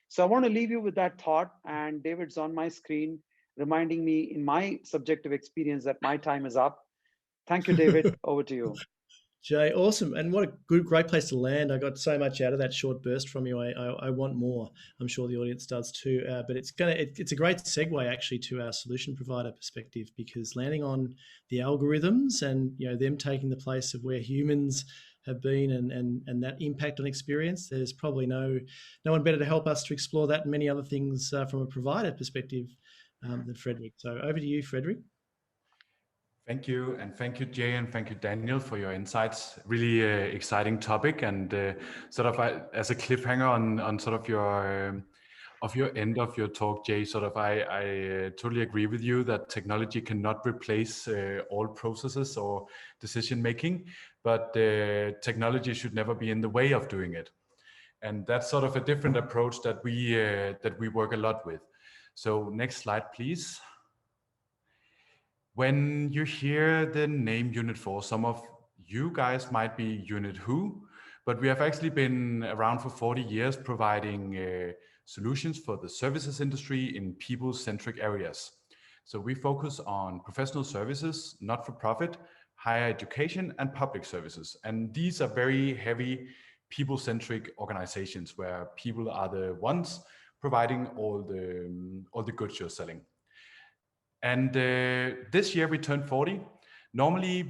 So I want to leave you with that thought. And David's on my screen, reminding me in my subjective experience that my time is up. Thank you, David. Over to you. Jay, awesome. And what a great place to land. I got so much out of that short burst from you. I want more. I'm sure the audience does too. But it's a great segue actually to our solution provider perspective, because landing on the algorithms and them taking the place of where humans have been and that impact on experience, there's probably no one better to help us to explore that and many other things from a provider perspective than Frederik. So over to you, Frederik. Thank you, and thank you, Jay, and thank you, Daniel, for your insights. Really exciting topic, and sort of as a cliffhanger on sort of your end of your talk, Jay. Sort of, I totally agree with you that technology cannot replace all processes or decision making, but technology should never be in the way of doing it, and that's sort of a different approach that we work a lot with. So, next slide, please. When you hear the name Unit 4, some of you guys might be Unit Who, but we have actually been around for 40 years providing solutions for the services industry in people-centric areas. So we focus on professional services, not-for-profit, higher education, and public services. And these are very heavy people-centric organizations where people are the ones providing all the goods you're selling. And this year we turned 40. Normally,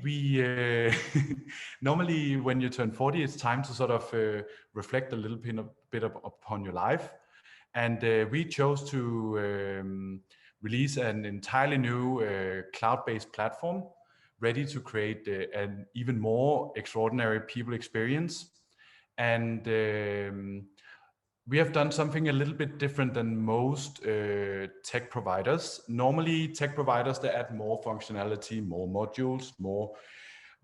normally when you turn 40, it's time to sort of reflect a little bit upon your life. And we chose to release an entirely new cloud-based platform, ready to create an even more extraordinary people experience. And we have done something a little bit different than most tech providers. Normally, tech providers, they add more functionality, more modules,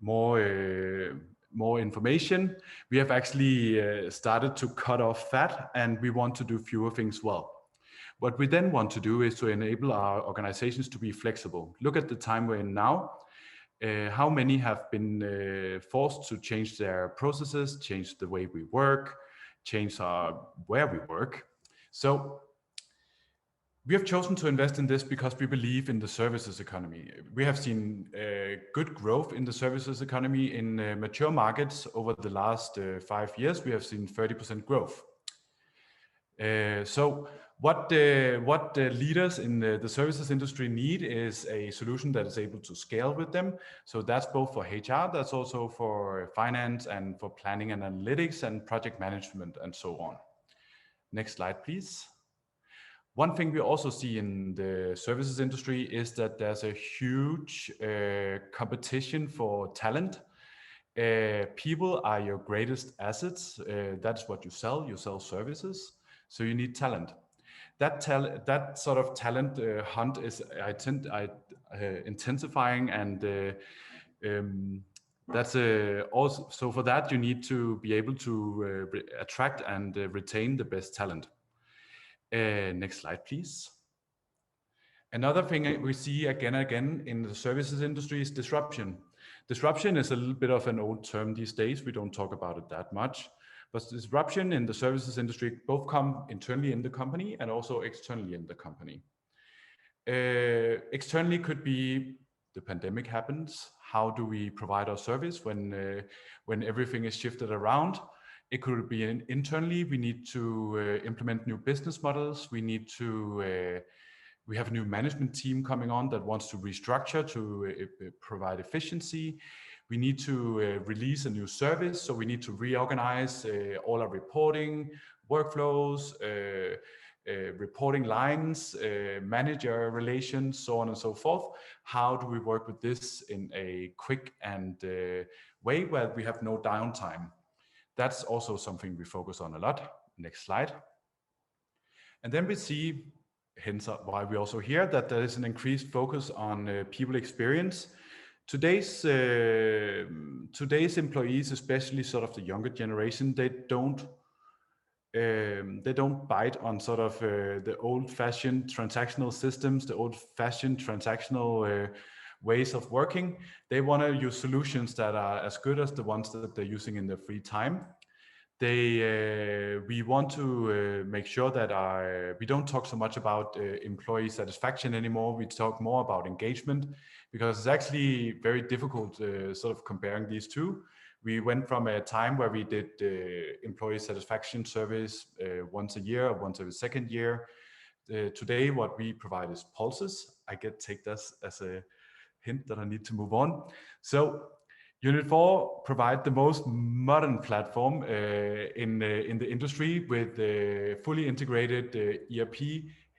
more information. We have actually started to cut off that, and we want to do fewer things well. What we then want to do is to enable our organizations to be flexible. Look at the time we're in now. How many have been forced to change their processes, change the way we work, change where we work. So we have chosen to invest in this because we believe in the services economy. We have seen good growth in the services economy in mature markets over the last 5 years. We have seen 30% growth. So what the leaders in the services industry need is a solution that is able to scale with them. So that's both for HR, that's also for finance and for planning and analytics and project management and so on. Next slide, please. One thing we also see in the services industry is that there's a huge competition for talent. People are your greatest assets. That's what you sell services. So you need talent. That sort of talent hunt is intensifying, and that's also, so for that you need to be able to attract and retain the best talent. Next slide, please. Another thing we see again and again in the services industry is disruption. Disruption is a little bit of an old term these days. We don't talk about it that much. But disruption in the services industry both come internally in the company and also externally in the company. Externally could be the pandemic happens. How do we provide our service when everything is shifted around? It could be internally. We need to implement new business models. We have a new management team coming on that wants to restructure to provide efficiency. We need to release a new service, so we need to reorganize all our reporting workflows, reporting lines, manager relations, so on and so forth. How do we work with this in a quick and way where we have no downtime? That's also something we focus on a lot. Next slide. And then we see, hence why we also hear that there is an increased focus on people experience. Today's employees, especially sort of the younger generation, they don't bite on sort of the old-fashioned transactional systems, the old-fashioned transactional ways of working. They want to use solutions that are as good as the ones that they're using in their free time. We want to make sure that we don't talk so much about employee satisfaction anymore. We talk more about engagement, because it's actually very difficult sort of comparing these two. We went from a time where we did employee satisfaction surveys once a year or once every second year. Today, what we provide is pulses. I take this as a hint that I need to move on. So Unit 4 provide the most modern platform in the industry with fully integrated ERP,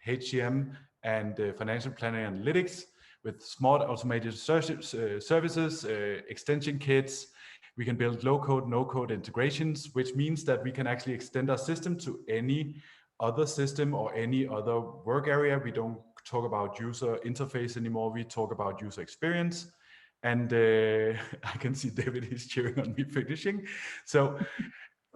HCM, and financial planning analytics with smart automated services, extension kits. We can build low-code, no-code integrations, which means that we can actually extend our system to any other system or any other work area. We don't talk about user interface anymore. We talk about user experience. And I can see David is cheering on me finishing. So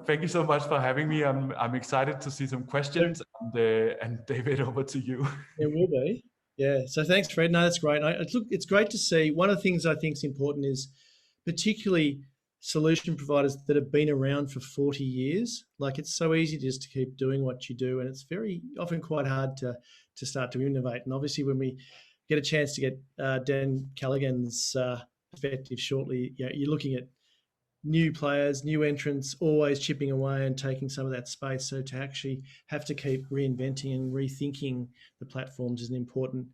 thank you so much for having me. I'm excited to see some questions. And David, over to you. There will be. Yeah. So thanks, Fred. No, that's great. Look, it's great to see. One of the things I think is important is particularly solution providers that have been around for 40 years. Like, it's so easy just to keep doing what you do, and it's very often quite hard to start to innovate. And obviously, when we get a chance to get Dan Callaghan's perspective shortly, you're looking at new players, new entrants, always chipping away and taking some of that space. So to actually have to keep reinventing and rethinking the platforms is an important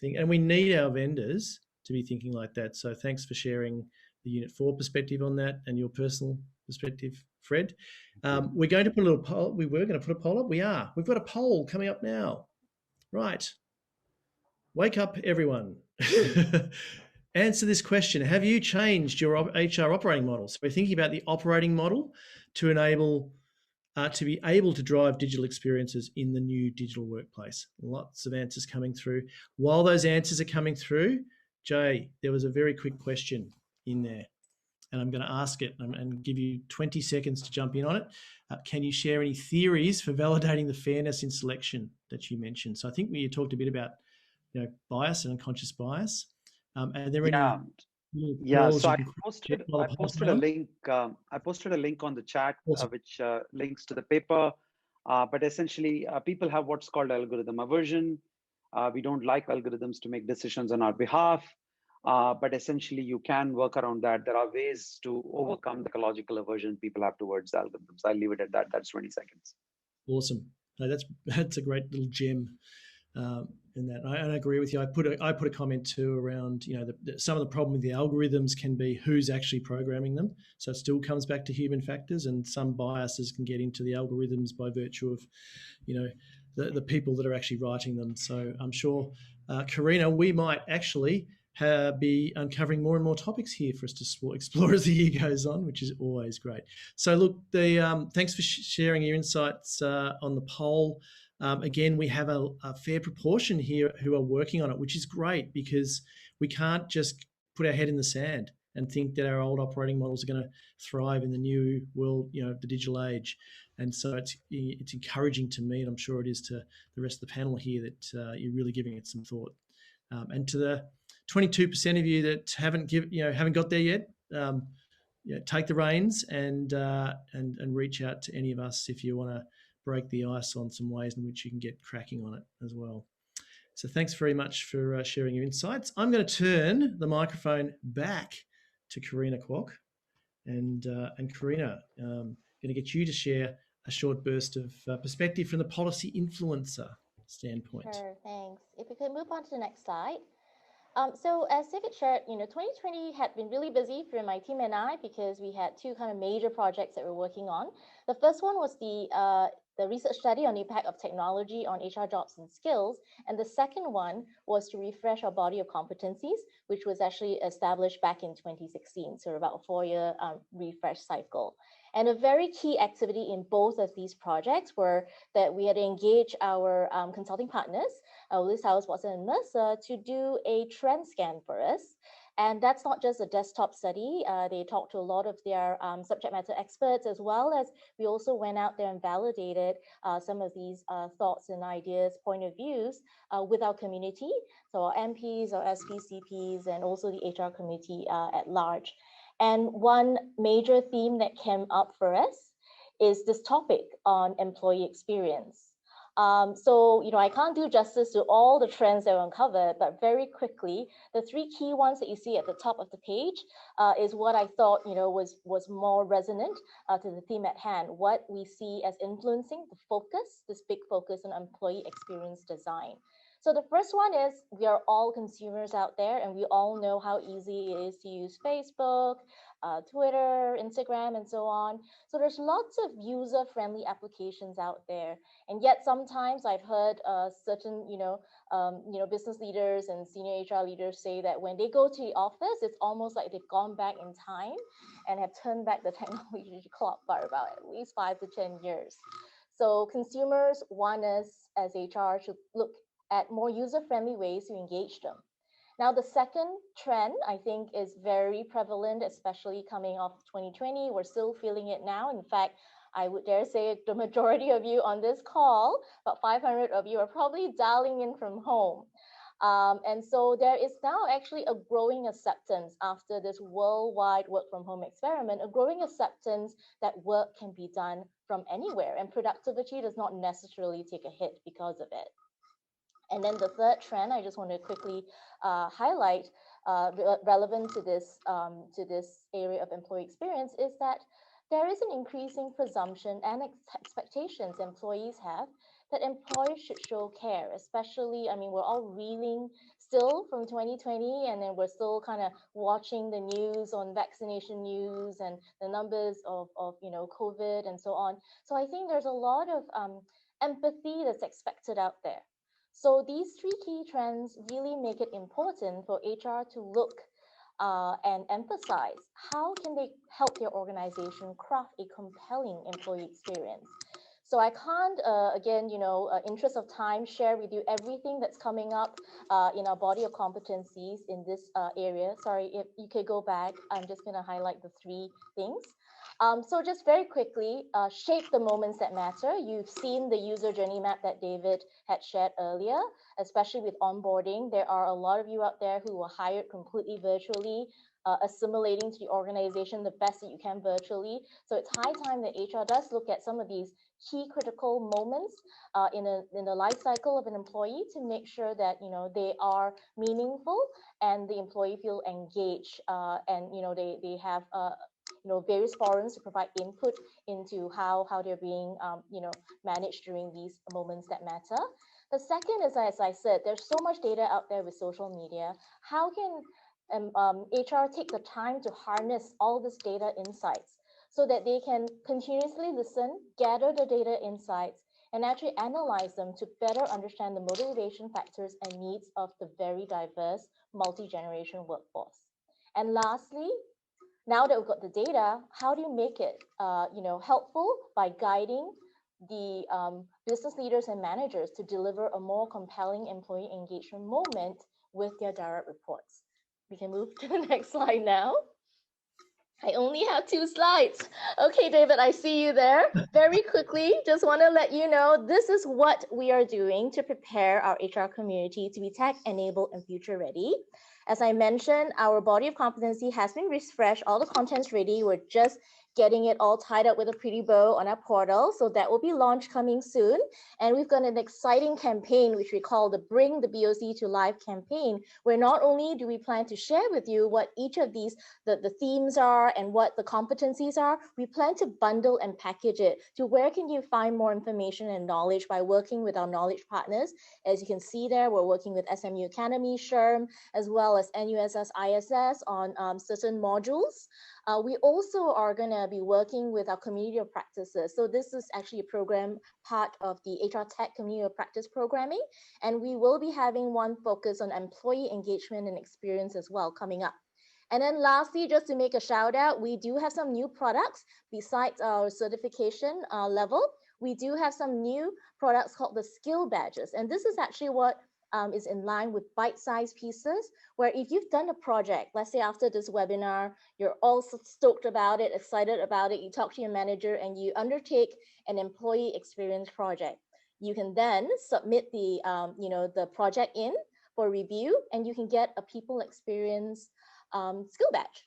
thing. And we need our vendors to be thinking like that. So thanks for sharing the Unit 4 perspective on that and your personal perspective, Fred. We're going to put a little poll. We were going to put a poll up. We are. We've got a poll coming up now. Right. Wake up, everyone. Answer this question. Have you changed your HR operating model? So we're thinking about the operating model to enable, to be able to drive digital experiences in the new digital workplace. Lots of answers coming through. While those answers are coming through, Jay, there was a very quick question in there, and I'm going to ask it and give you 20 seconds to jump in on it. Can you share any theories for validating the fairness in selection that you mentioned? So I think you talked a bit about, bias and unconscious bias. Are there any? So I posted a link. I posted a link on the chat, awesome, which links to the paper. But essentially, people have what's called algorithm aversion. We don't like algorithms to make decisions on our behalf. But essentially, you can work around that. There are ways to overcome the ecological aversion people have towards algorithms. I'll leave it at that. That's 20 seconds. Awesome. No, that's a great little gem in that. And I agree with you. I put a comment too around, some of the problem with the algorithms can be who's actually programming them. So it still comes back to human factors, and some biases can get into the algorithms by virtue of, the people that are actually writing them. So I'm sure, Karina, we might actually be uncovering more and more topics here for us to explore as the year goes on, which is always great. So look, thanks for sharing your insights on the poll. Again, we have a fair proportion here who are working on it, which is great, because we can't just put our head in the sand and think that our old operating models are going to thrive in the new world, the digital age. And so it's encouraging to me, and I'm sure it is to the rest of the panel here, that you're really giving it some thought. And to the 22% of you that haven't got there yet, take the reins and reach out to any of us if you want to break the ice on some ways in which you can get cracking on it as well. So thanks very much for sharing your insights. I'm going to turn the microphone back to Karina Kwok. And Karina, I'm going to get you to share a short burst of perspective from the policy influencer standpoint. Sure, thanks. If we could move on to the next slide. So as David shared, 2020 had been really busy for my team and I because we had two kind of major projects that we're working on. The first one was the research study on the impact of technology on HR jobs and skills. And the second one was to refresh our body of competencies, which was actually established back in 2016. So about a 4-year refresh cycle. And a very key activity in both of these projects were that we had engaged our consulting partners, Willis Towers Watson and Mercer, to do a trend scan for us. And that's not just a desktop study. They talked to a lot of their subject matter experts, as well as we also went out there and validated some of these thoughts and ideas, point of views with our community. So our MPs, our SPCPs, and also the HR community at large. And one major theme that came up for us is this topic on employee experience. So, I can't do justice to all the trends that were uncovered, but very quickly, the 3 key ones that you see at the top of the page is what I thought, was more resonant to the theme at hand. What we see as influencing the focus, this big focus on employee experience design. So the first one is we are all consumers out there, and we all know how easy it is to use Facebook, Twitter, Instagram, and so on. So there's lots of user-friendly applications out there. And yet sometimes I've heard certain, business leaders and senior HR leaders say that when they go to the office, it's almost like they've gone back in time and have turned back the technology clock by about at least 5 to 10 years. So consumers want us as HR to look at more user-friendly ways to engage them. Now, the second trend, I think, is very prevalent, especially coming off 2020. We're still feeling it now. In fact, I would dare say the majority of you on this call, about 500 of you, are probably dialing in from home. And so there is now actually a growing acceptance after this worldwide work from home experiment, a growing acceptance that work can be done from anywhere, and productivity does not necessarily take a hit because of it. And then the third trend I just want to quickly highlight, relevant to this area of employee experience, is that there is an increasing presumption and expectations employees have that employers should show care, especially, we're all reeling still from 2020, and then we're still kind of watching the news on vaccination news and the numbers of COVID and so on. So I think there's a lot of empathy that's expected out there. So these 3 key trends really make it important for HR to look and emphasize how can they help their organization craft a compelling employee experience. So I can't, again, interest of time, share with you everything that's coming up in our body of competencies in this area. Sorry, if you could go back, I'm just going to highlight the 3 things. So just very quickly, shape the moments that matter. You've seen the user journey map that David had shared earlier, especially with onboarding. There are a lot of you out there who were hired completely virtually, assimilating to the organization the best that you can virtually. So it's high time that HR does look at some of these key critical moments in the life cycle of an employee to make sure that they are meaningful and the employee feel engaged, and they have various forums to provide input into how they're being managed during these moments that matter. The second is, as I said, there's so much data out there with social media. How can HR take the time to harness all this data insights so that they can continuously listen, gather the data insights, and actually analyze them to better understand the motivation factors and needs of the very diverse multi-generation workforce? And lastly, now that we've got the data, how do you make it helpful by guiding the business leaders and managers to deliver a more compelling employee engagement moment with their direct reports? We can move to the next slide now. I only have 2 slides. Okay, David, I see you there. Very quickly, just want to let you know, this is what we are doing to prepare our HR community to be tech-enabled and future-ready. As I mentioned, our body of competency has been refreshed, all the content's ready. We're just getting it all tied up with a pretty bow on our portal. So that will be launched coming soon. And we've got an exciting campaign, which we call the Bring the BOC to Life campaign, where not only do we plan to share with you what each of these, the themes are and what the competencies are, we plan to bundle and package it to where can you find more information and knowledge by working with our knowledge partners. As you can see there, we're working with SMU Academy, SHRM, as well as NUSS ISS on certain modules. We also are going to be working with our community of practices. So this is actually a program part of the hrtech community of practice programming. And we will be having one focus on employee engagement and experience as well coming up. And then lastly, just to make a shout out, we do have some new products besides our certification level. We do have some new products called the skill badges. And this is actually what is in line with bite-sized pieces, where if you've done a project, let's say after this webinar, you're all stoked about it, excited about it, you talk to your manager and you undertake an employee experience project. You can then submit the, the project in for review, and you can get a people experience skill badge.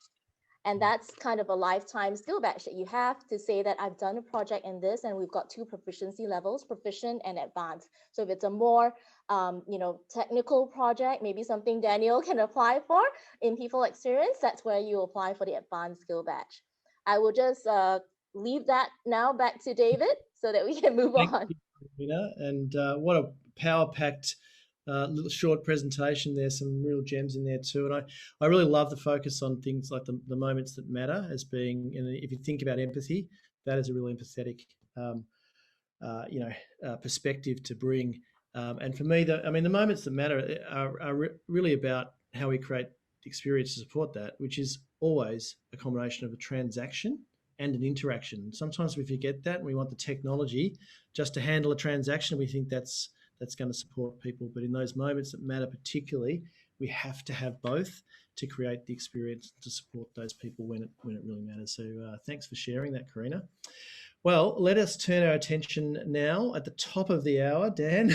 And that's kind of a lifetime skill badge that you have to say that I've done a project in this, and we've got 2 proficiency levels, proficient and advanced. So if it's a more, technical project, maybe something Daniel can apply for in people experience, that's where you apply for the advanced skill badge. I will just leave that now back to David so that we can move on. Thank you, Karina. And what a power-packed little short presentation. There's some real gems in there too. And I really love the focus on things like the moments that matter as being, if you think about empathy, that is a really empathetic, perspective to bring. And for me, the moments that matter are really about how we create the experience to support that, which is always a combination of a transaction and an interaction. Sometimes we forget that and we want the technology just to handle a transaction. We think that's going to support people. But in those moments that matter particularly, we have to have both to create the experience to support those people when it really matters. So thanks for sharing that, Karina. Well, let us turn our attention now at the top of the hour, Dan,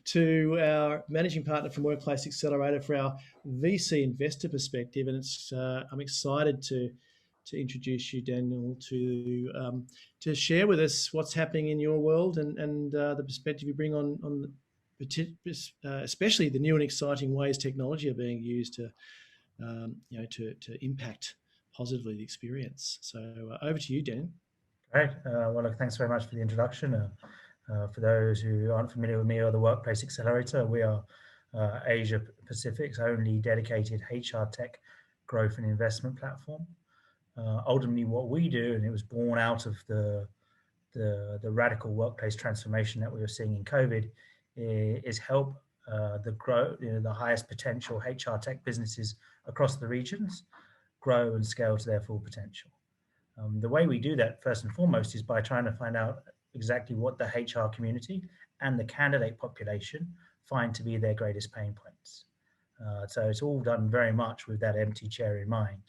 to our managing partner from Workplace Accelerator for our VC investor perspective. And I'm excited to introduce you, Daniel, to share with us what's happening in your world and the perspective you bring on especially the new and exciting ways technology are being used to impact positively the experience. So over to you, Dan. Great. Well, look, thanks very much for the introduction. For those who aren't familiar with me or the Workplace Accelerator, we are Asia Pacific's only dedicated HR tech growth and investment platform. Ultimately, what we do, and it was born out of the radical workplace transformation that we were seeing in COVID, is help the highest potential HR tech businesses across the regions grow and scale to their full potential. The way we do that, first and foremost, is by trying to find out exactly what the HR community and the candidate population find to be their greatest pain points. So it's all done very much with that empty chair in mind.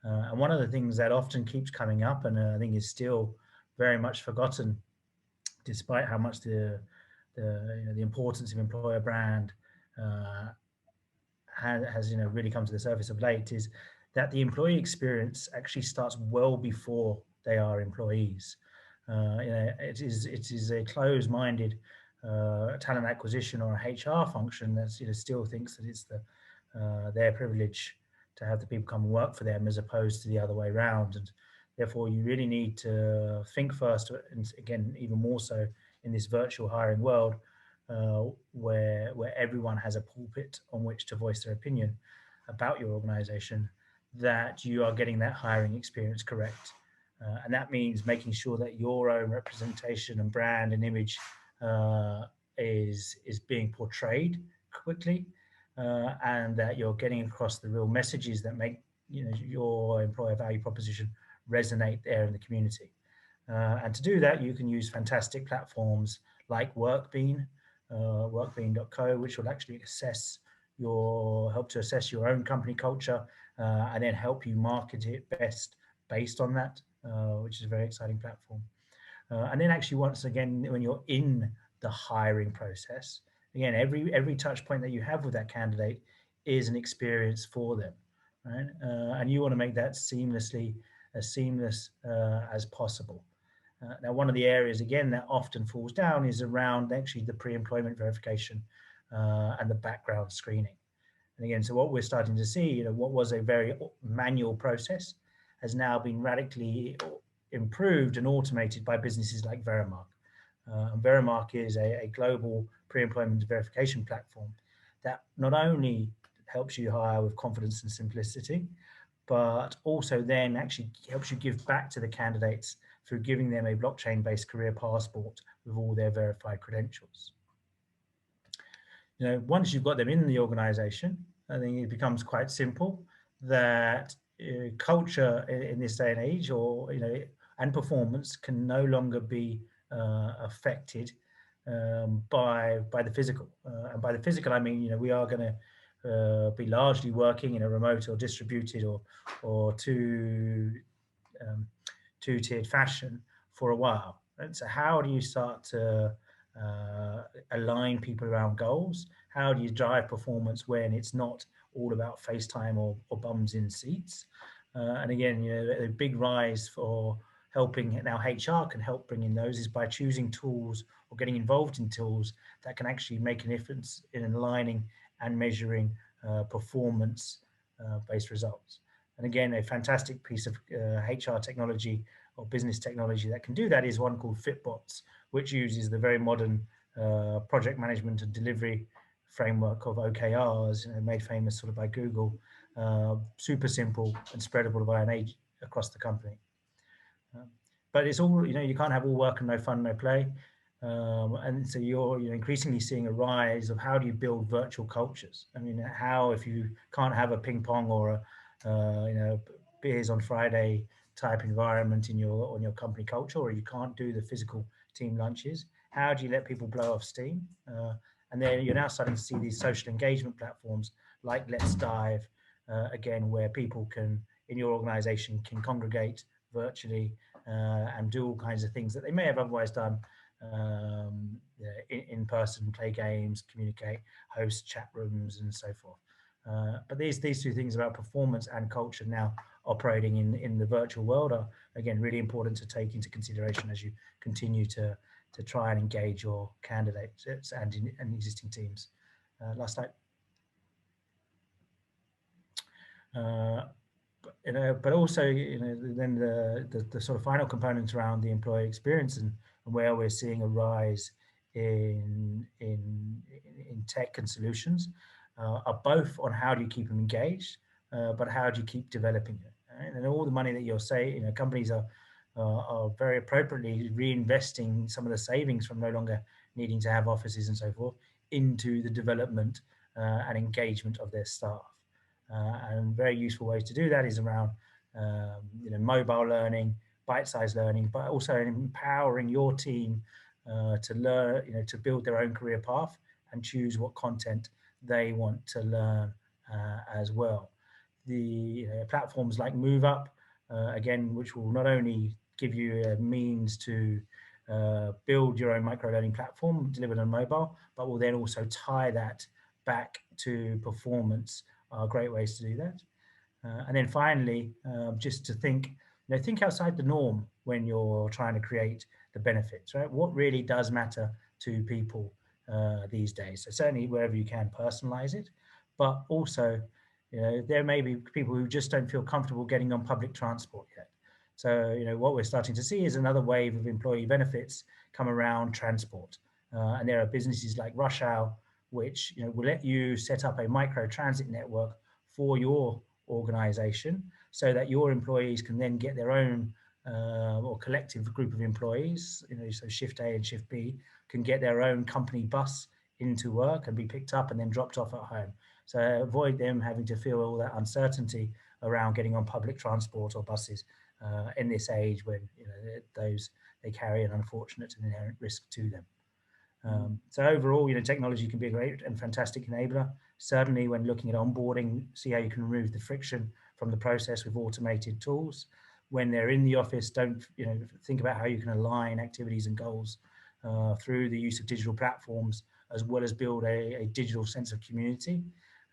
And one of the things that often keeps coming up, and I think is still very much forgotten, despite how much the importance of employer brand has really come to the surface of late, is that the employee experience actually starts well before they are employees. It is a closed-minded talent acquisition or a HR function that still thinks that it's their privilege to have the people come and work for them, as opposed to the other way around. And therefore, you really need to think first, and again, even more so in this virtual hiring world, where everyone has a pulpit on which to voice their opinion about your organization, that you are getting that hiring experience correct. And that means making sure that your own representation and brand and image is being portrayed quickly, and that you're getting across the real messages that make your employer value proposition resonate there in the community. And to do that, you can use fantastic platforms like Workbean, workbean.co, which will actually help to assess your own company culture, and then help you market it best based on that, which is a very exciting platform. And then actually, once again, when you're in the hiring process, again, every touch point that you have with that candidate is an experience for them, right? And you want to make that seamlessly as seamless as possible. Now, one of the areas, again, that often falls down is around actually the pre-employment verification and the background screening. And again, so what we're starting to see, what was a very manual process has now been radically improved and automated by businesses like Verimark. Verimark is a global pre-employment verification platform that not only helps you hire with confidence and simplicity, but also then actually helps you give back to the candidates through giving them a blockchain-based career passport with all their verified credentials. Once you've got them in the organization, I think it becomes quite simple that culture in this day and age, and performance can no longer be affected by the physical. And by the physical, I mean, we are going to be largely working in a remote or distributed or two-tiered fashion for a while. And so how do you start to align people around goals? How do you drive performance when it's not all about FaceTime or bums in seats? And again, a big rise for helping now HR can help bring in those is by choosing tools or getting involved in tools that can actually make a difference in aligning and measuring performance-based results. And again, a fantastic piece of HR technology or business technology that can do that is one called Fitbots, which uses the very modern project management and delivery framework of OKRs, made famous sort of by Google, super simple and spreadable via an age across the company. But it's all, you can't have all work and no fun, no play. And so you're increasingly seeing a rise of how do you build virtual cultures? I mean, how, if you can't have a ping pong or a beers on Friday type environment on your company culture, or you can't do the physical team lunches, how do you let people blow off steam? And then you're now starting to see these social engagement platforms like Let's Dive, again, where people can, in your organization, can congregate virtually and do all kinds of things that they may have otherwise done in person, play games, communicate, host chat rooms, and so forth. But these two things about performance and culture now operating in the virtual world are, again, really important to take into consideration as you continue to try and engage your candidates and existing teams. Last slide. But also, then the sort of final components around the employee experience and where we're seeing a rise in tech and solutions are both on how do you keep them engaged, but how do you keep developing it? Right? And all the money that you're saying, companies are very appropriately reinvesting some of the savings from no longer needing to have offices and so forth into the development and engagement of their staff. And very useful ways to do that is around mobile learning, bite-sized learning, but also empowering your team to learn, to build their own career path and choose what content they want to learn as well. The platforms like MoveUp, again, which will not only give you a means to build your own micro-learning platform delivered on mobile, but will then also tie that back to performance, are great ways to do that. And then finally, just to think outside the norm when you're trying to create the benefits, right? What really does matter to people these days? So certainly wherever you can, personalize it, but also, there may be people who just don't feel comfortable getting on public transport yet. So, what we're starting to see is another wave of employee benefits come around transport. And there are businesses like Rush Hour, which will let you set up a micro transit network for your organization so that your employees can then get their own or collective group of employees, so shift A and shift B can get their own company bus into work and be picked up and then dropped off at home. So avoid them having to feel all that uncertainty around getting on public transport or buses in this age when they carry an unfortunate and inherent risk to them. So overall, technology can be a great and fantastic enabler. Certainly when looking at onboarding, see how you can remove the friction from the process with automated tools. When they're in the office, don't think about how you can align activities and goals through the use of digital platforms, as well as build a digital sense of community.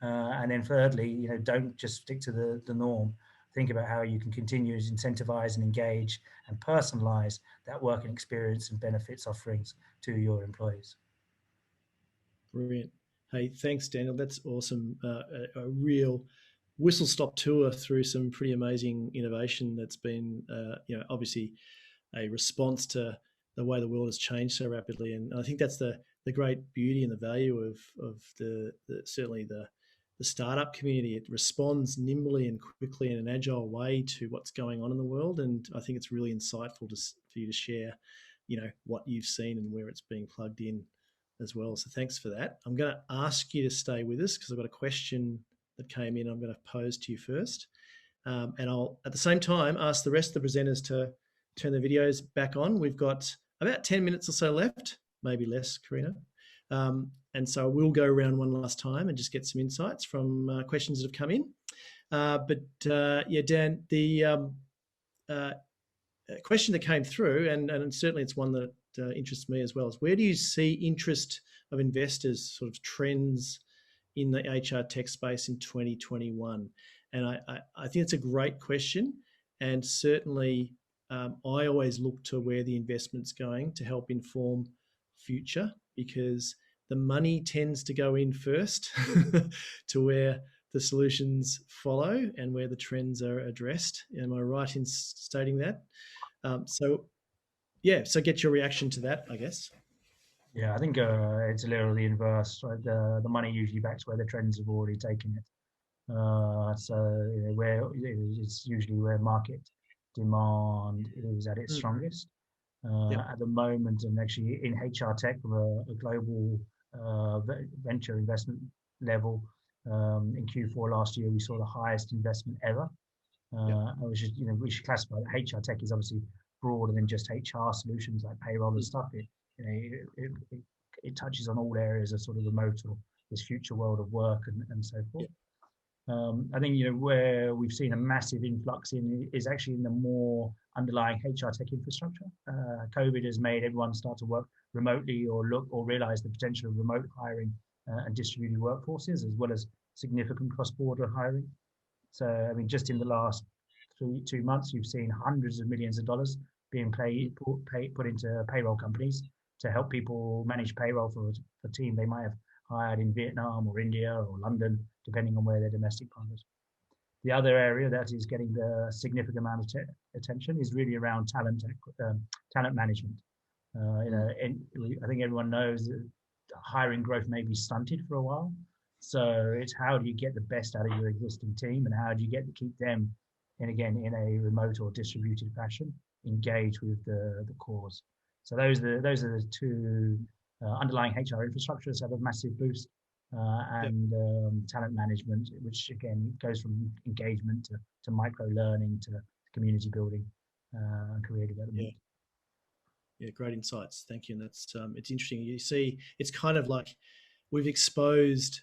And then thirdly, don't just stick to the norm, think about how you can continue to incentivize and engage and personalize that working experience and benefits offerings to your employees. Brilliant. Hey, thanks, Daniel. That's awesome. A real whistle-stop tour through some pretty amazing innovation that's been, obviously a response to the way the world has changed so rapidly. And I think that's the great beauty and the value of certainly the startup community. It responds nimbly and quickly in an agile way to what's going on in the world. And I think it's really insightful for you to share, what you've seen and where it's being plugged in as well. So thanks for that. I'm going to ask you to stay with us because I've got a question that came in I'm going to pose to you first. And I'll, at the same time, ask the rest of the presenters to turn the videos back on. We've got about 10 minutes or so left, maybe less, Karina. And so we'll go around one last time and just get some insights from questions that have come in. Dan, the question that came through, and certainly it's one that interests me as well, is where do you see interest of investors, sort of trends in the HR tech space in 2021? And I think it's a great question. And certainly I always look to where the investment's going to help inform future, because the money tends to go in first to where the solutions follow and where the trends are addressed. Am I right in stating that? So get your reaction to that, I guess. Yeah, I think it's a little the inverse. Right? The money usually backs where the trends have already taken it. Where it's usually where market demand is at its strongest. At the moment, and actually in HR tech, from a global venture investment level, in Q4 last year, we saw the highest investment ever. We should classify that HR tech is obviously broader than just HR solutions like payroll and stuff. It touches on all areas of sort of remote or this future world of work and so forth. I think where we've seen a massive influx in is actually in the more underlying HR tech infrastructure. COVID has made everyone start to work remotely or realize the potential of remote hiring and distributed workforces, as well as significant cross-border hiring. So I mean, just in the last 2 months, you've seen hundreds of millions of dollars being put into payroll companies to help people manage payroll for a team they might have hired in Vietnam or India or London, depending on where their domestic partners. The other area that is getting the significant amount of attention is really around talent management. I think everyone knows that hiring growth may be stunted for a while. So it's how do you get the best out of your existing team, and how do you get to keep them, and again, in a remote or distributed fashion, engaged with the cause. So those are the two underlying HR infrastructures have a massive boost, and talent management, which again goes from engagement to micro learning to community building and career development. Yeah, great insights. Thank you. And that's it's interesting. You see, it's kind of like we've exposed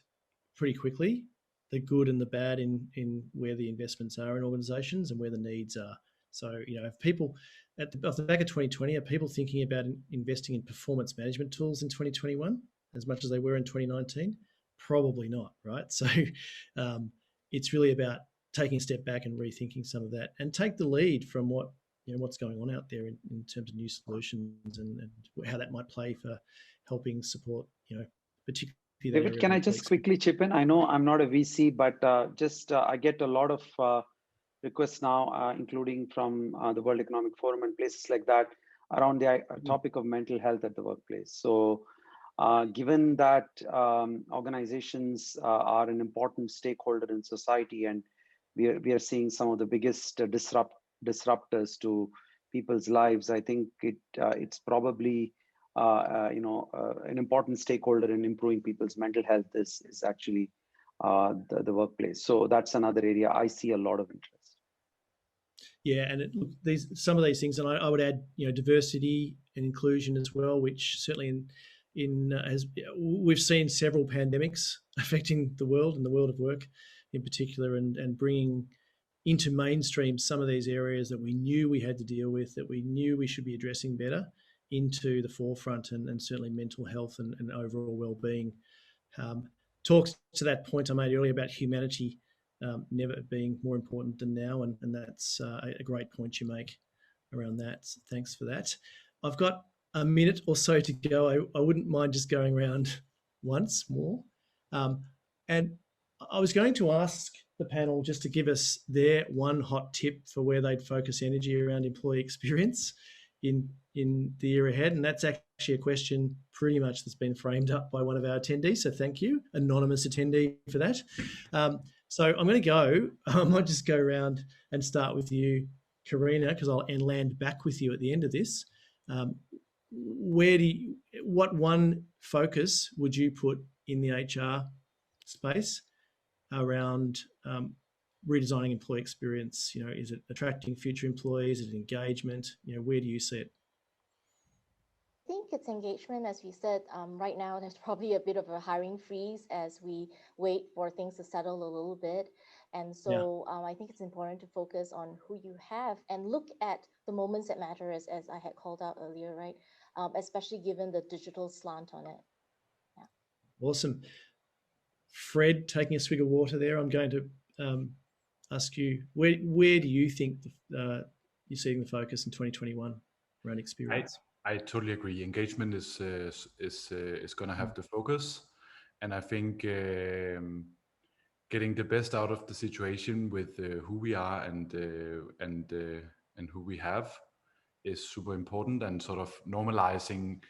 pretty quickly the good and the bad in where the investments are in organizations and where the needs are. So, if people off the back of 2020, are people thinking about investing in performance management tools in 2021 as much as they were in 2019? Probably not, right? So it's really about taking a step back and rethinking some of that, and take the lead from what's going on out there in terms of new solutions and how that might play for helping support, particularly. David, can I just quickly chip in? I know I'm not a VC, but I get a lot of requests now, including from the World Economic Forum and places like that, around the topic of mental health at the workplace. So given that organizations are an important stakeholder in society, and we are seeing some of the biggest disruptors to people's lives, I think it's probably an important stakeholder in improving people's mental health is actually the workplace. So that's another area I see a lot of interest. Yeah, and some of these things, and I would add, diversity and inclusion as well, which certainly we've seen several pandemics affecting the world and the world of work in particular, and bringing into mainstream some of these areas that we knew we had to deal with, that we knew we should be addressing better, into the forefront, and certainly mental health and overall well-being. Talks to that point I made earlier about humanity never being more important than now, and that's a great point you make around that. So thanks for that. I've got a minute or so to go. I wouldn't mind just going around once more. And I was going to ask the panel just to give us their one hot tip for where they'd focus energy around employee experience in the year ahead. And that's actually a question pretty much that's been framed up by one of our attendees. So thank you, anonymous attendee, for that. So I'm going to go. I might just go around and start with you, Karina, because I'll land back with you at the end of this. What one focus would you put in the HR space around redesigning employee experience? Is it attracting future employees? Is it engagement? Where do you see it? I think it's engagement. As we said, right now there's probably a bit of a hiring freeze as we wait for things to settle a little bit. And so I think it's important to focus on who you have and look at the moments that matter, as I had called out earlier, right? Especially given the digital slant on it. Yeah. Awesome. Fred, taking a swig of water there, I'm going to ask you, where do you think you're seeing the focus in 2021 around experience? I totally agree. Engagement is going to have the focus, and I think getting the best out of the situation with who we are and who we have is super important, and sort of normalizing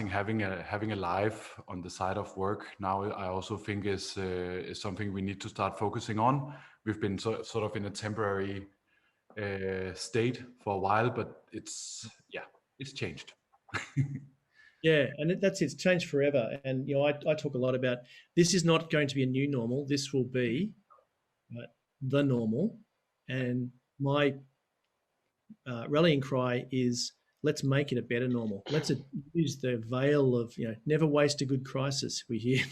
having a life on the side of work now. I also think is something we need to start focusing on. We've been sort of in a temporary state for a while, but it's changed. Yeah, and that's it. It's changed forever. And I talk a lot about this is not going to be a new normal. This will be the normal. And my rallying cry is let's make it a better normal. Let's use the veil of never waste a good crisis. We hear.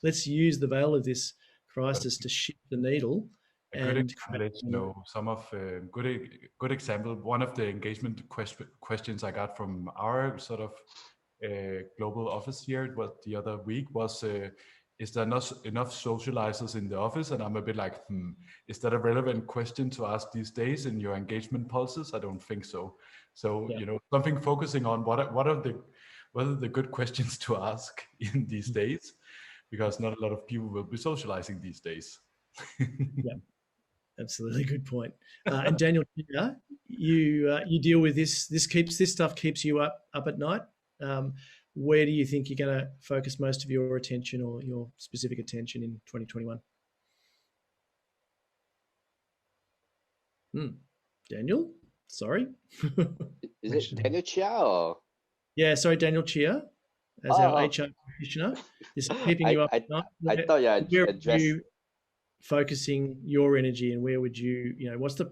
Let's use the veil of this crisis to shift the needle. A good example, some of good example. One of the engagement questions I got from our sort of global office here the other week was, is there not enough socializers in the office? And I'm a bit like, is that a relevant question to ask these days in your engagement pulses? I don't think so. So something focusing on what are the good questions to ask in these days, because not a lot of people will be socializing these days. Yeah. Absolutely, good point. And Daniel, you deal with this. This stuff keeps you up at night. Where do you think you're going to focus most of your attention or your specific attention in 2021? Daniel, sorry. Is it Daniel Chia or? Yeah, sorry, Daniel Chia, as our HR practitioner. Is keeping you up at night. I thought you addressed. Focusing your energy, and where would you, what's the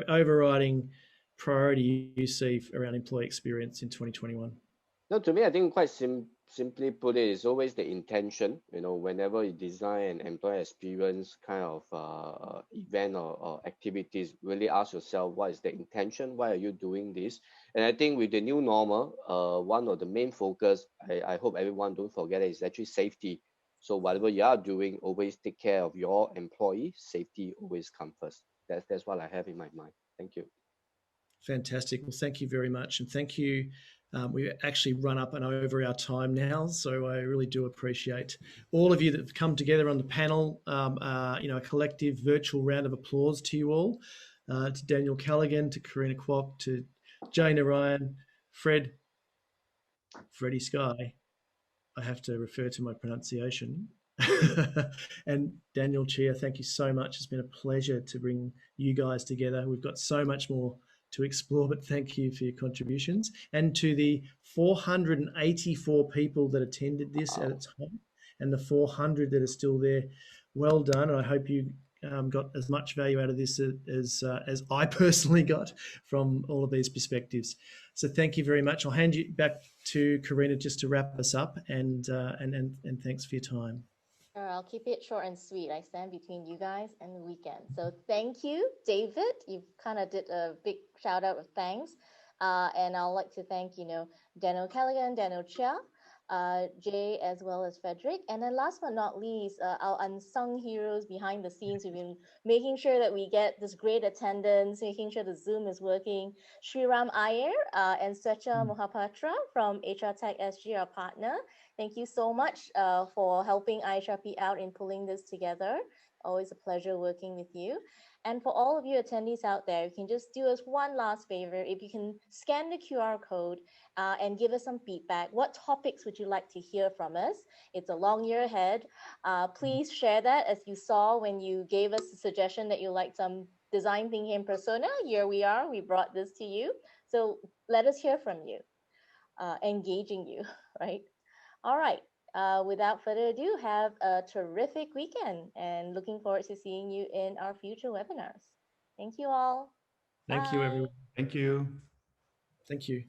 overriding priority you see around employee experience in 2021? No, to me, I think quite simply put it, is always the intention. Whenever you design an employee experience kind of event or activities, really ask yourself, what is the intention? Why are you doing this? And I think with the new normal, one of the main focus, I hope everyone don't forget it, is actually safety. So whatever you are doing, always take care of your employee. Safety always comes first. That's what I have in my mind. Thank you. Fantastic. Well, thank you very much. And thank you. We actually run up and over our time now. So I really do appreciate all of you that have come together on the panel. A collective virtual round of applause to you all, to Daniel Callaghan, to Karina Kwok, to Jane Ryan, Freddie Sky. I have to refer to my pronunciation. And Daniel, Chia, thank you so much. It's been a pleasure to bring you guys together. We've got so much more to explore, but thank you for your contributions. And to the 484 people that attended this at its time, and the 400 that are still there, well done. And I hope you got as much value out of this as I personally got from all of these perspectives. So thank you very much. I'll hand you back to Karina just to wrap us up, and thanks for your time. Sure, I'll keep it short and sweet. I stand between you guys and the weekend. So thank you, David. You kind of did a big shout out of thanks. And I'd like to thank, Daniel Callaghan, Daniel Chia, Jay as well as Frederik. And then last but not least, our unsung heroes behind the scenes who've been making sure that we get this great attendance, making sure the Zoom is working. Sriram Iyer and Swecha Mohapatra from hrtech.sg, our partner. Thank you so much for helping IHRP out in pulling this together. Always a pleasure working with you. And for all of you attendees out there, you can just do us one last favor. If you can scan the QR code and give us some feedback. What topics would you like to hear from us? It's a long year ahead. Please share that, as you saw when you gave us a suggestion that you like some design thinking in persona. Here we are, we brought this to you. So let us hear from you, engaging you, right? All right. Without further ado, have a terrific weekend and looking forward to seeing you in our future webinars. Thank you all. Thank you, Bye. everyone. Thank you. Thank you.